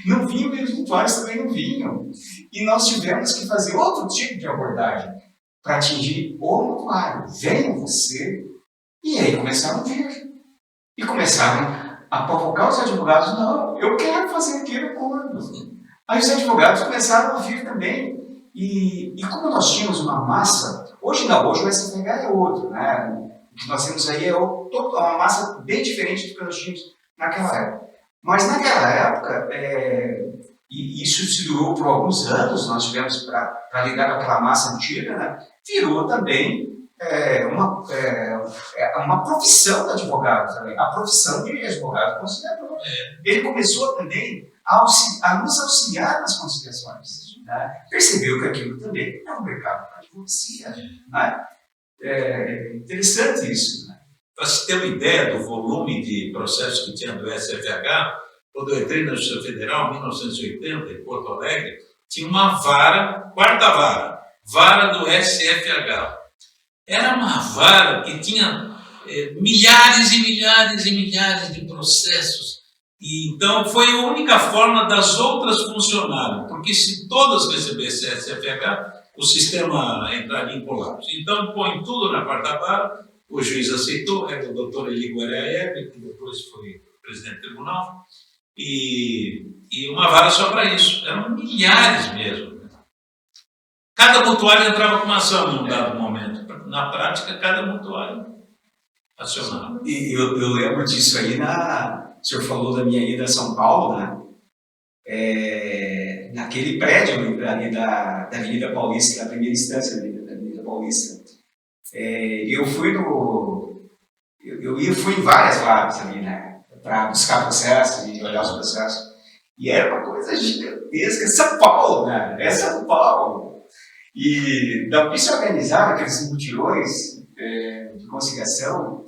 Não vinham e os mutuários também não vinham. E nós tivemos que fazer outro tipo de abordagem para atingir o mutuário. Venha você. E aí começaram a vir. E começaram a provocar os advogados. Não, eu quero fazer aquele acordo. Aí os advogados começaram a vir também. E como nós tínhamos uma massa, hoje não, hoje o SFH é outro, né? O que nós temos aí é uma massa bem diferente do que nós tínhamos naquela época. Mas naquela época, e isso se durou por alguns anos, nós tivemos para lidar com aquela massa antiga, né? Virou também uma profissão do advogado também. A profissão de advogado considerou. Ele começou também a nos auxiliar nas conciliações. Né? Percebeu que aquilo também é um mercado para a advocacia. Né? É interessante isso. Né? Para se ter uma ideia do volume de processos que tinha do SFH, quando eu entrei na Justiça Federal, em 1980, em Porto Alegre, tinha uma vara, quarta vara do SFH. Era uma vara que tinha milhares e milhares e milhares de processos. E, então, foi a única forma das outras funcionarem, porque se todas recebessem SFH, o sistema entraria em colapso. Então, põe tudo na quarta vara, o juiz aceitou, era o doutor Eli Guaraeb, que depois foi presidente do tribunal, e uma vara só para isso. Eram milhares mesmo. Cada mutuário entrava com uma ação num dado momento. Na prática, cada mutuário acionava. E eu lembro disso aí, o senhor falou da minha ida a São Paulo, né? Naquele prédio ali da Avenida Paulista, da primeira instância da Avenida Paulista. Eu fui em várias vagas ali, né? Para buscar processos e olhar os processos. E era uma coisa gigantesca. São Paulo, né? É São Paulo. E da polícia organizava aqueles mutirões de conciliação.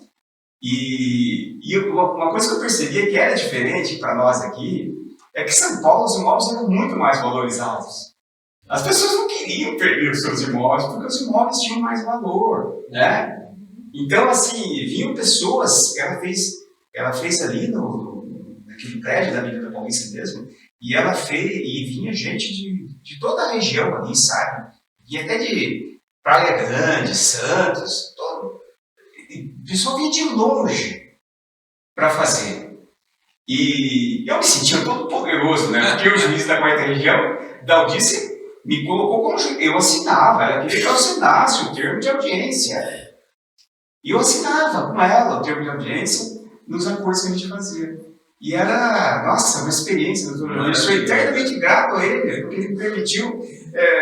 E uma coisa que eu percebi que era diferente para nós aqui é que em São Paulo os imóveis eram muito mais valorizados. As pessoas não queriam perder os seus imóveis porque os imóveis tinham mais valor, né? Então, assim, vinham pessoas, ela fez ali naquele prédio da Avenida Paulista mesmo, e vinha gente de toda a região ali, sabe? Vinha até de Praia Grande, Santos, o pessoal vinha de longe para fazer. E eu me sentia todo poderoso, né? Porque o juiz da quarta região da audiência me colocou como juiz. Eu assinava, ela queria que eu assinasse o termo de audiência. E eu assinava com ela o termo de audiência nos acordos que a gente fazia. E era, nossa, uma experiência, doutor. Eu sou eternamente grato a ele, porque ele me permitiu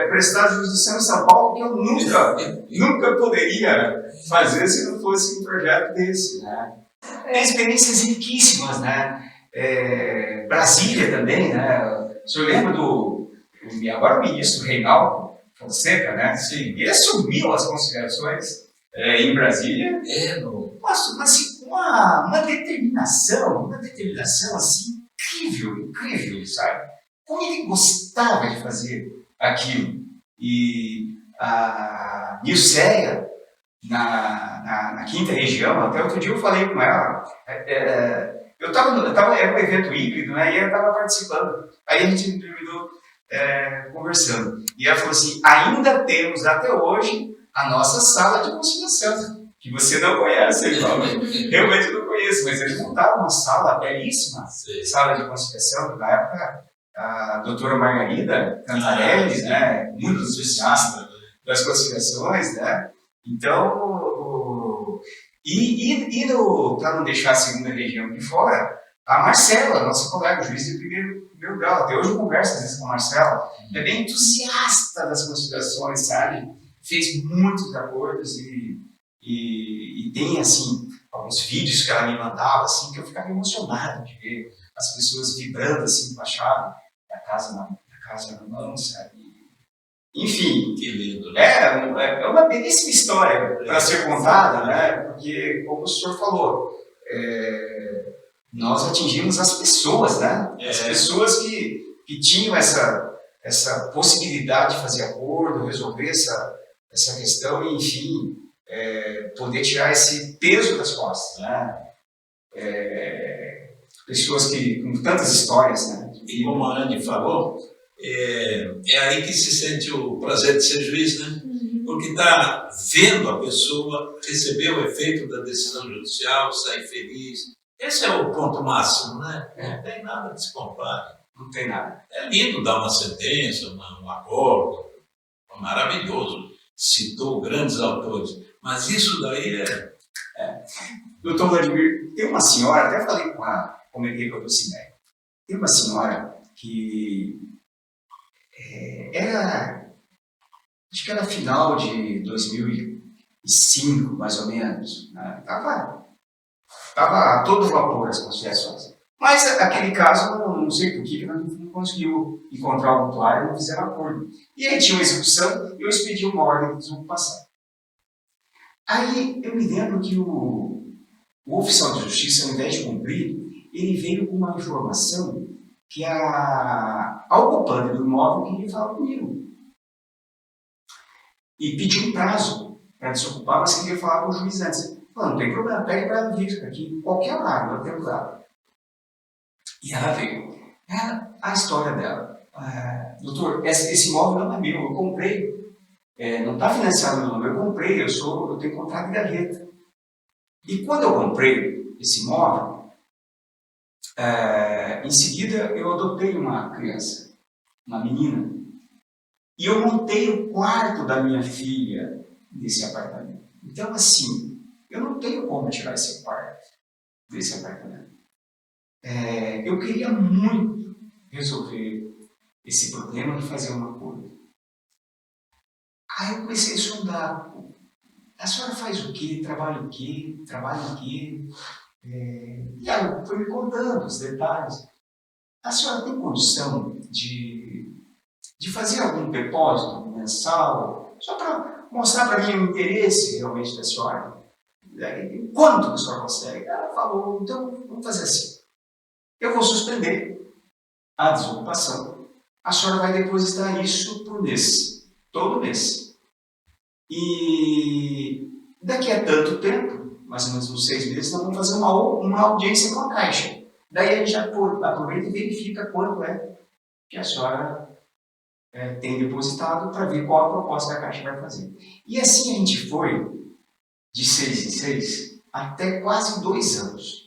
prestar jurisdição em São Paulo, que eu nunca poderia fazer se não fosse um projeto desse. Né? Tem experiências riquíssimas, né? Brasília também, né? O senhor lembra agora o ministro Reinaldo Fonseca, né? Sim. Ele assumiu as conciliações em Brasília. Nossa, mas uma determinação assim, incrível, sabe? Como ele gostava de fazer aquilo. E a Nilceia, na quinta região, até outro dia eu falei com ela, era um evento híbrido, né, e ela estava participando. Aí a gente terminou conversando. E ela falou assim, ainda temos até hoje a nossa sala de conciliação, que você não conhece, ele falou. Realmente não conheço, mas eles montaram uma sala belíssima, sala de conciliação, na época a doutora Margarida Cantarelli, né, muito entusiasta das conciliações, né? Então, para não deixar a segunda região de fora, a Marcela, nossa colega, juiz de primeiro grau, até hoje eu converso às vezes com a Marcela, é bem entusiasta das conciliações, sabe? Fez muitos acordos e tem, assim, alguns vídeos que ela me mandava, assim, que eu ficava emocionado de ver as pessoas vibrando, assim, com a chave da casa na mão, sabe? Enfim, que lindo, né? É uma belíssima história para ser contada, né? Porque, como o senhor falou, nós atingimos as pessoas, né? As pessoas que tinham essa possibilidade de fazer acordo, resolver essa questão e, enfim, poder tirar esse peso das costas, né? Pessoas com tantas histórias, né? E como a Anne falou, é aí que se sente o prazer de ser juiz, né? Porque está vendo a pessoa receber o efeito da decisão judicial, sair feliz. Esse é o ponto máximo, né? Não tem nada que se compare. Não tem nada. É lindo dar uma sentença, um acordo, maravilhoso. Citou grandes autores, mas isso daí Doutor Vladimir, tem uma senhora, até falei comentei com a Dulcinea, tem uma senhora que acho que era final de 2005, mais ou menos, né? Tava a todo vapor as conciliações. Mas aquele caso, não sei por que não conseguiu encontrar o mutuário e não fizeram acordo. E aí tinha uma execução e eu expedi uma ordem de desocupação. Aí eu me lembro que o oficial de justiça, ao invés de cumprir, ele veio com uma informação que a ocupante do imóvel queria falar comigo. E pediu um prazo para desocupar, mas queria falar com o juiz antes. Falei, não tem problema, pegue para ela vir aqui, em qualquer horário, eu tenho dado. E ela veio. A história dela. Doutor, esse imóvel não é meu, eu comprei. Não está financiado no nome, eu comprei, eu tenho contrato de gaveta. E quando eu comprei esse imóvel, em seguida eu adotei uma criança, uma menina. E eu montei o quarto da minha filha nesse apartamento. Então, assim, eu não tenho como tirar esse quarto desse apartamento. Eu queria muito resolver esse problema e fazer uma coisa. Aí eu comecei a sondar. A senhora faz o quê? Trabalha o quê? Trabalha o quê? E ela foi me contando os detalhes. A senhora tem condição de fazer algum depósito mensal? Só para mostrar para mim o interesse realmente da senhora. Quanto que a senhora consegue? Ela falou, então vamos fazer assim. Eu vou suspender a desocupação. A senhora vai depositar isso por mês, todo mês. E daqui a tanto tempo, mais ou menos uns 6 meses, nós vamos fazer uma audiência com a Caixa. Daí a gente já aproveita e verifica quanto é que a senhora tem depositado para ver qual a proposta que a Caixa vai fazer. E assim a gente foi, de 6 em 6, até quase 2 anos.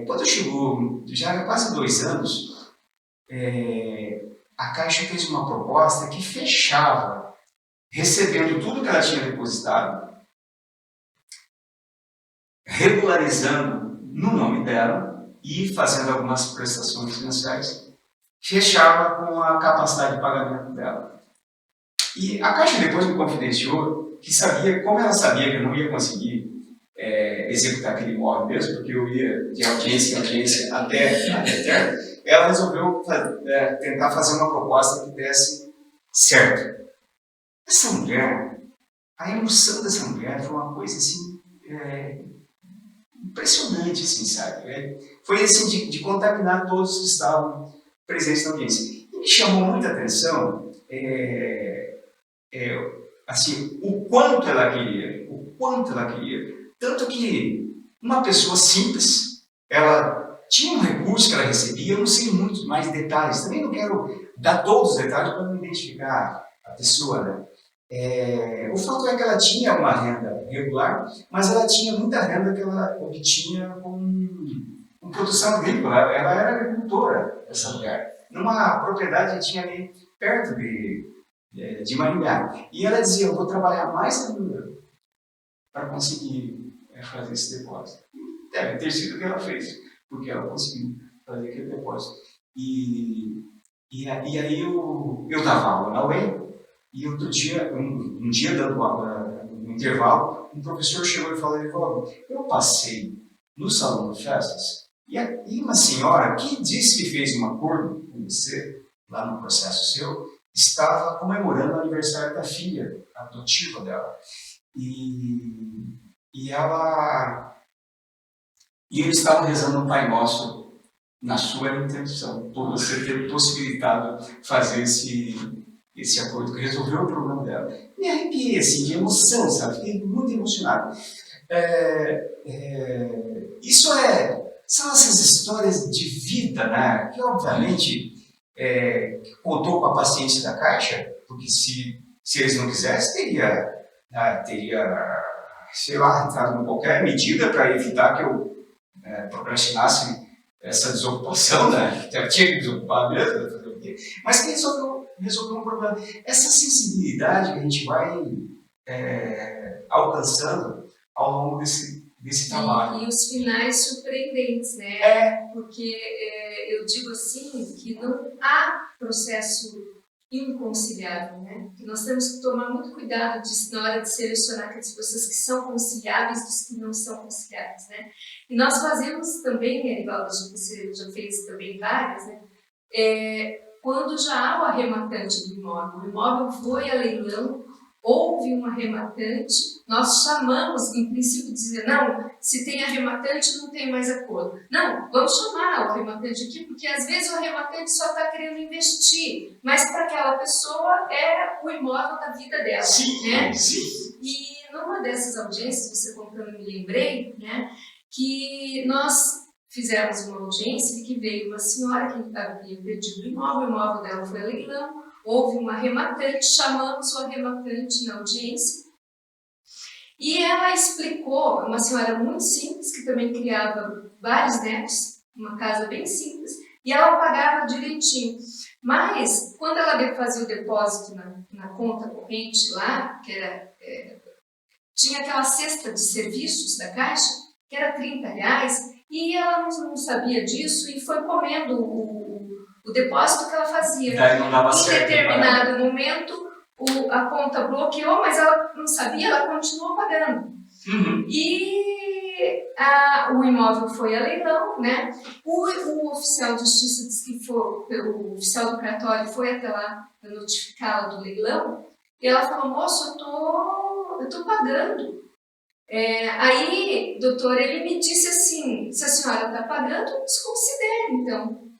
Quando chegou, já era quase 2 anos, a Caixa fez uma proposta que fechava, recebendo tudo que ela tinha depositado, regularizando no nome dela e fazendo algumas prestações financeiras, fechava com a capacidade de pagamento dela. E a Caixa depois me confidenciou que sabia, como ela sabia que eu não ia conseguir executar aquele imóvel mesmo, porque eu ia de audiência em audiência até ela resolveu tentar fazer uma proposta que desse certo. Essa mulher, a emoção dessa mulher foi uma coisa assim, impressionante, assim, sabe? Foi assim de contaminar todos que estavam presentes na audiência. E me chamou muita atenção assim, o quanto ela queria. Tanto que uma pessoa simples, ela tinha um recurso que ela recebia, eu não sei muito mais detalhes, também não quero dar todos os detalhes para não identificar a pessoa, né? O fato é que ela tinha uma renda regular, mas ela tinha muita renda que ela obtinha com produção agrícola. Ela era agricultora, essa mulher, numa propriedade que tinha ali perto de Maringá. E ela dizia, eu vou trabalhar mais ainda para conseguir fazer esse depósito. Deve ter sido o que ela fez, porque ela conseguiu fazer aquele depósito. E aí eu dava aula na UEM, e outro dia, um dia dando no intervalo, um professor chegou e falou, eu passei no salão de festas, e uma senhora que disse que fez um acordo com você, lá no processo seu, estava comemorando o aniversário da filha adotiva dela. E eles estavam rezando um Pai Nosso na sua intenção, por você ter possibilitado fazer esse acordo que resolveu o problema dela. Me arrepiei assim, de emoção, sabe? Fiquei muito emocionado. São essas histórias de vida, né? Que obviamente contou com a paciência da Caixa, porque se eles não quisessem, teria, sei lá, entrado em qualquer medida para evitar que eu procrastinasse essa desocupação, né? Tinha que desocupar mesmo, mas que resolveu um problema. Essa sensibilidade que a gente vai alcançando ao longo desse trabalho. E os finais surpreendentes, né? Porque eu digo assim, que não há processo inconciliável, né? E nós temos que tomar muito cuidado na hora de selecionar aquelas pessoas que são conciliáveis dos que não são conciliáveis, né? E nós fazemos também, Erivaldo, você já fez também várias, né? Quando já há o arrematante do imóvel, o imóvel foi a leilão, houve um arrematante, nós chamamos, em princípio, dizer, não, se tem arrematante não tem mais acordo. Não, vamos chamar o arrematante aqui, porque às vezes o arrematante só está querendo investir, mas para aquela pessoa é o imóvel da vida dela. Sim, né? sim. E numa dessas audiências, você contando, me lembrei, né, que nós fizemos uma audiência em que veio uma senhora que havia perdido o imóvel dela foi a leilão, houve um arrematante, chamamos o arrematante na audiência e ela explicou, uma senhora muito simples, que também criava vários netos, uma casa bem simples, e ela pagava direitinho. Mas, quando ela fazia o depósito na conta corrente lá, que era, tinha aquela cesta de serviços da Caixa, que era R$30, e ela não sabia disso e foi comendo o depósito que ela fazia. Daí não dava Em certo. determinado momento, a conta bloqueou, mas ela não sabia, ela continuou pagando. Uhum. E o imóvel foi a leilão, né? O oficial de justiça disse que o oficial do cartório foi até lá para notificá-la do leilão, e ela falou, moço, eu tô pagando. Aí, doutor, ele me disse assim, se a senhora está pagando, desconsidere, então.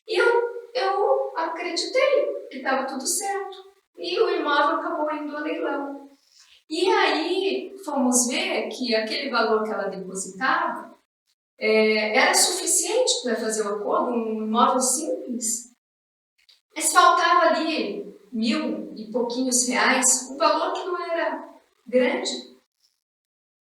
E eu acreditei que estava tudo certo. E o imóvel acabou indo a leilão. E aí, fomos ver que aquele valor que ela depositava era suficiente para fazer o acordo, um imóvel simples. Mas faltava ali 1.000 e pouquinhos reais, um valor que não era grande.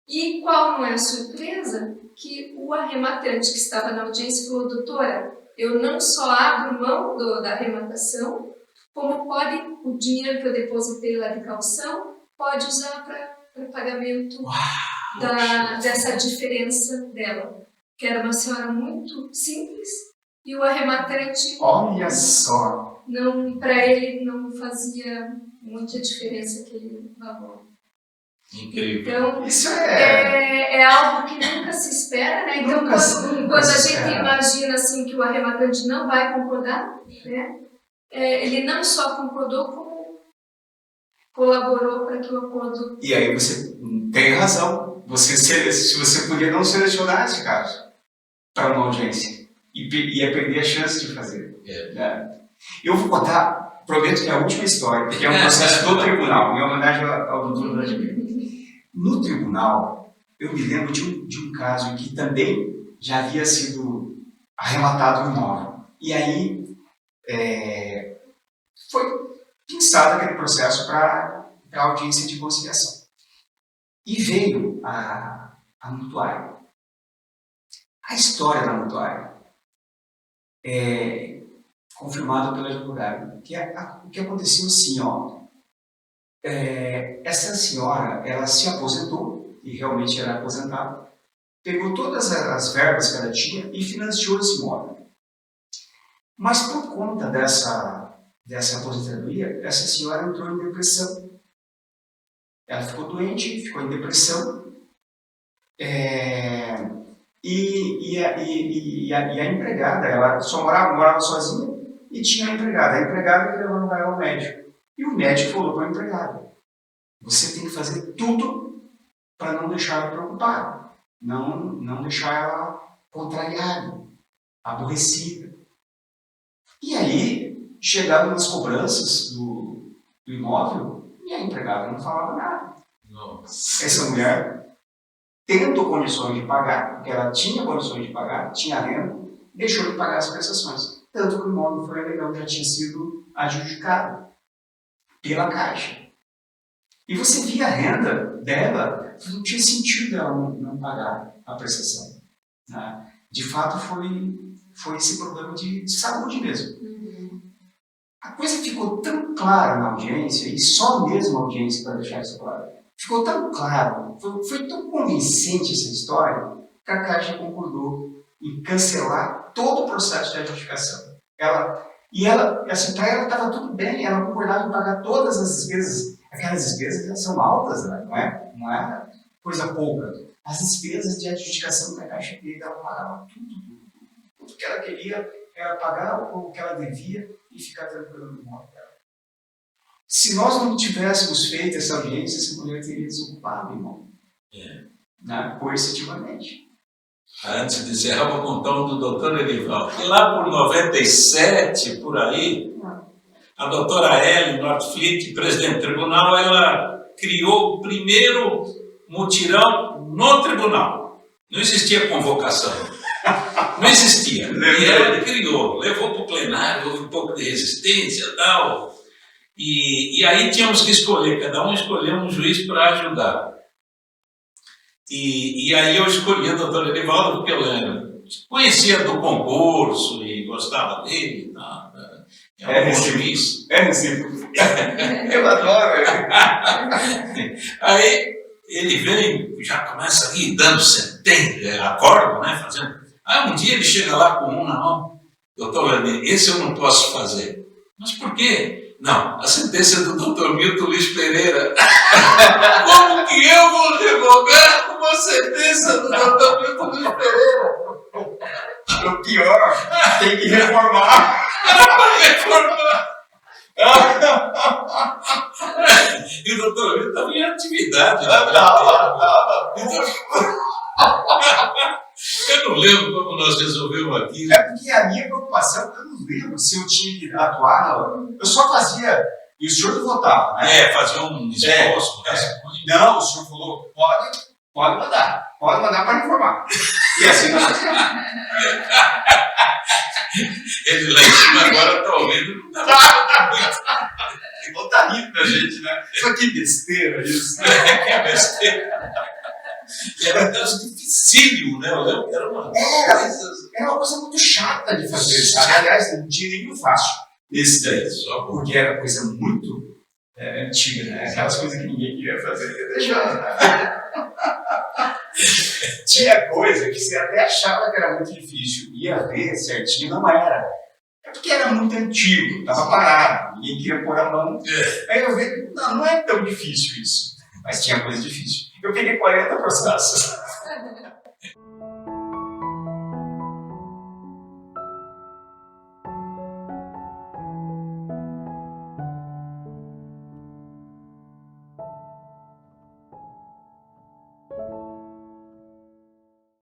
E qual não é a surpresa? Que o arrematante que estava na audiência falou, doutora, eu não só abro mão da arrematação, como o dinheiro que eu depositei lá de calção, pode usar para pagamento dessa diferença dela. Que era uma senhora muito simples e o arrematante, Olha só. para ele não fazia muita diferença aquele valor. Incrível. Então, Isso é algo que nunca se espera, né? Então, Nunca quando a se gente espera. imagina assim, que o arrematante não vai concordar, né? Ele não só concordou, como colaborou para que o acordo... E aí você tem razão. Se você podia não selecionar esse caso para uma audiência e ia perder a chance de fazer. Né? Eu vou contar, prometo que é a última história, que é um processo do tribunal, em homenagem ao doutor Vladimir. No tribunal, eu me lembro de um caso em que também já havia sido arrematado um imóvel. E aí foi pensado aquele processo para a audiência de conciliação. E veio a mutuária. A história da mutuária é confirmada pelo advogado. O que aconteceu assim, ó. Essa senhora, ela se aposentou, e realmente era aposentada, pegou todas as verbas que ela tinha e financiou esse imóvel. Mas por conta dessa aposentadoria, essa senhora entrou em depressão. Ela ficou doente, ficou em depressão, e a empregada, ela só morava sozinha e tinha a empregada. A empregada que levou ela ao médico. E o médico falou para a empregada, você tem que fazer tudo para não deixar ela preocupada, não deixar ela contrariada, aborrecida. E aí, chegaram nas cobranças do imóvel e a empregada não falava nada. Nossa. Essa mulher, tendo condições de pagar, porque ela tinha condições de pagar, tinha renda, deixou de pagar as prestações. Tanto que o imóvel foi legal, já tinha sido adjudicado pela Caixa. E você via a renda dela, não tinha sentido ela não pagar a prestação. Né? De fato, foi esse problema de saúde mesmo. A coisa ficou tão clara na audiência, e só mesmo a audiência para deixar isso claro, ficou tão claro, foi tão convincente essa história, que a Caixa concordou em cancelar todo o processo de adjudicação. Ela E ela, assim, para ela estava tudo bem, ela concordava em pagar todas as despesas. Aquelas despesas elas são altas, né? Não é coisa pouca. As despesas de adjudicação da Caixa Preta, ela pagava tudo. Tudo que ela queria era pagar o que ela devia e ficar tranquila no modo dela. Se nós não tivéssemos feito essa audiência, essa mulher teria desocupado, irmão. Né? Coercitivamente. Antes de encerrar, vou contar um do doutor Erivaldo. E lá por 97, por aí, a doutora Ellen Northfleet, presidente do tribunal, ela criou o primeiro mutirão no tribunal. Não existia convocação. Não existia. E ela criou, levou para o plenário, houve um pouco de resistência e tal. E aí tínhamos que escolher, cada um escolheu um juiz para ajudar. E aí eu escolhi o doutor Erivaldo, porque eu conhecia do concurso e gostava dele. Tá? É um bom juiz. É recíproco. Eu adoro ele. Aí ele vem, já começa ali dando sentença, acordo, né, fazendo. Aí um dia ele chega lá com um na mão, doutor, esse eu não posso fazer. Mas por quê? Não, a sentença é do doutor Milton Luiz Pereira. Como que eu vou revogar uma sentença do doutor Milton Luiz Pereira? O pior, tem que reformar. Reformar. E o doutor Milton estava em atividade. Eu não lembro como nós resolvemos aquilo. É porque a minha preocupação, eu não lembro se eu tinha que atuar, eu só fazia, e o senhor votava, né? Fazer um esboço. Não, o senhor falou, pode mandar para informar. E assim nós fazíamos. Ele lá em cima agora está ouvindo, não está muito. Não tá rindo da gente, né? Só que besteira isso, né? Que besteira. E era um caso dificílimo, né? Eu lembro que era uma coisa muito chata de fazer, sabe? Aliás, não tinha nenhum fácil nesse daí, só porque era coisa muito antiga, né? Aquelas coisas que ninguém queria fazer, deixava, né? Tinha coisa que você até achava que era muito difícil, ia ver certinho, não era. É porque era muito antigo, estava parado, ninguém queria pôr a mão. Aí eu vi, não é tão difícil isso, mas tinha coisa difícil. Eu peguei 40 processos.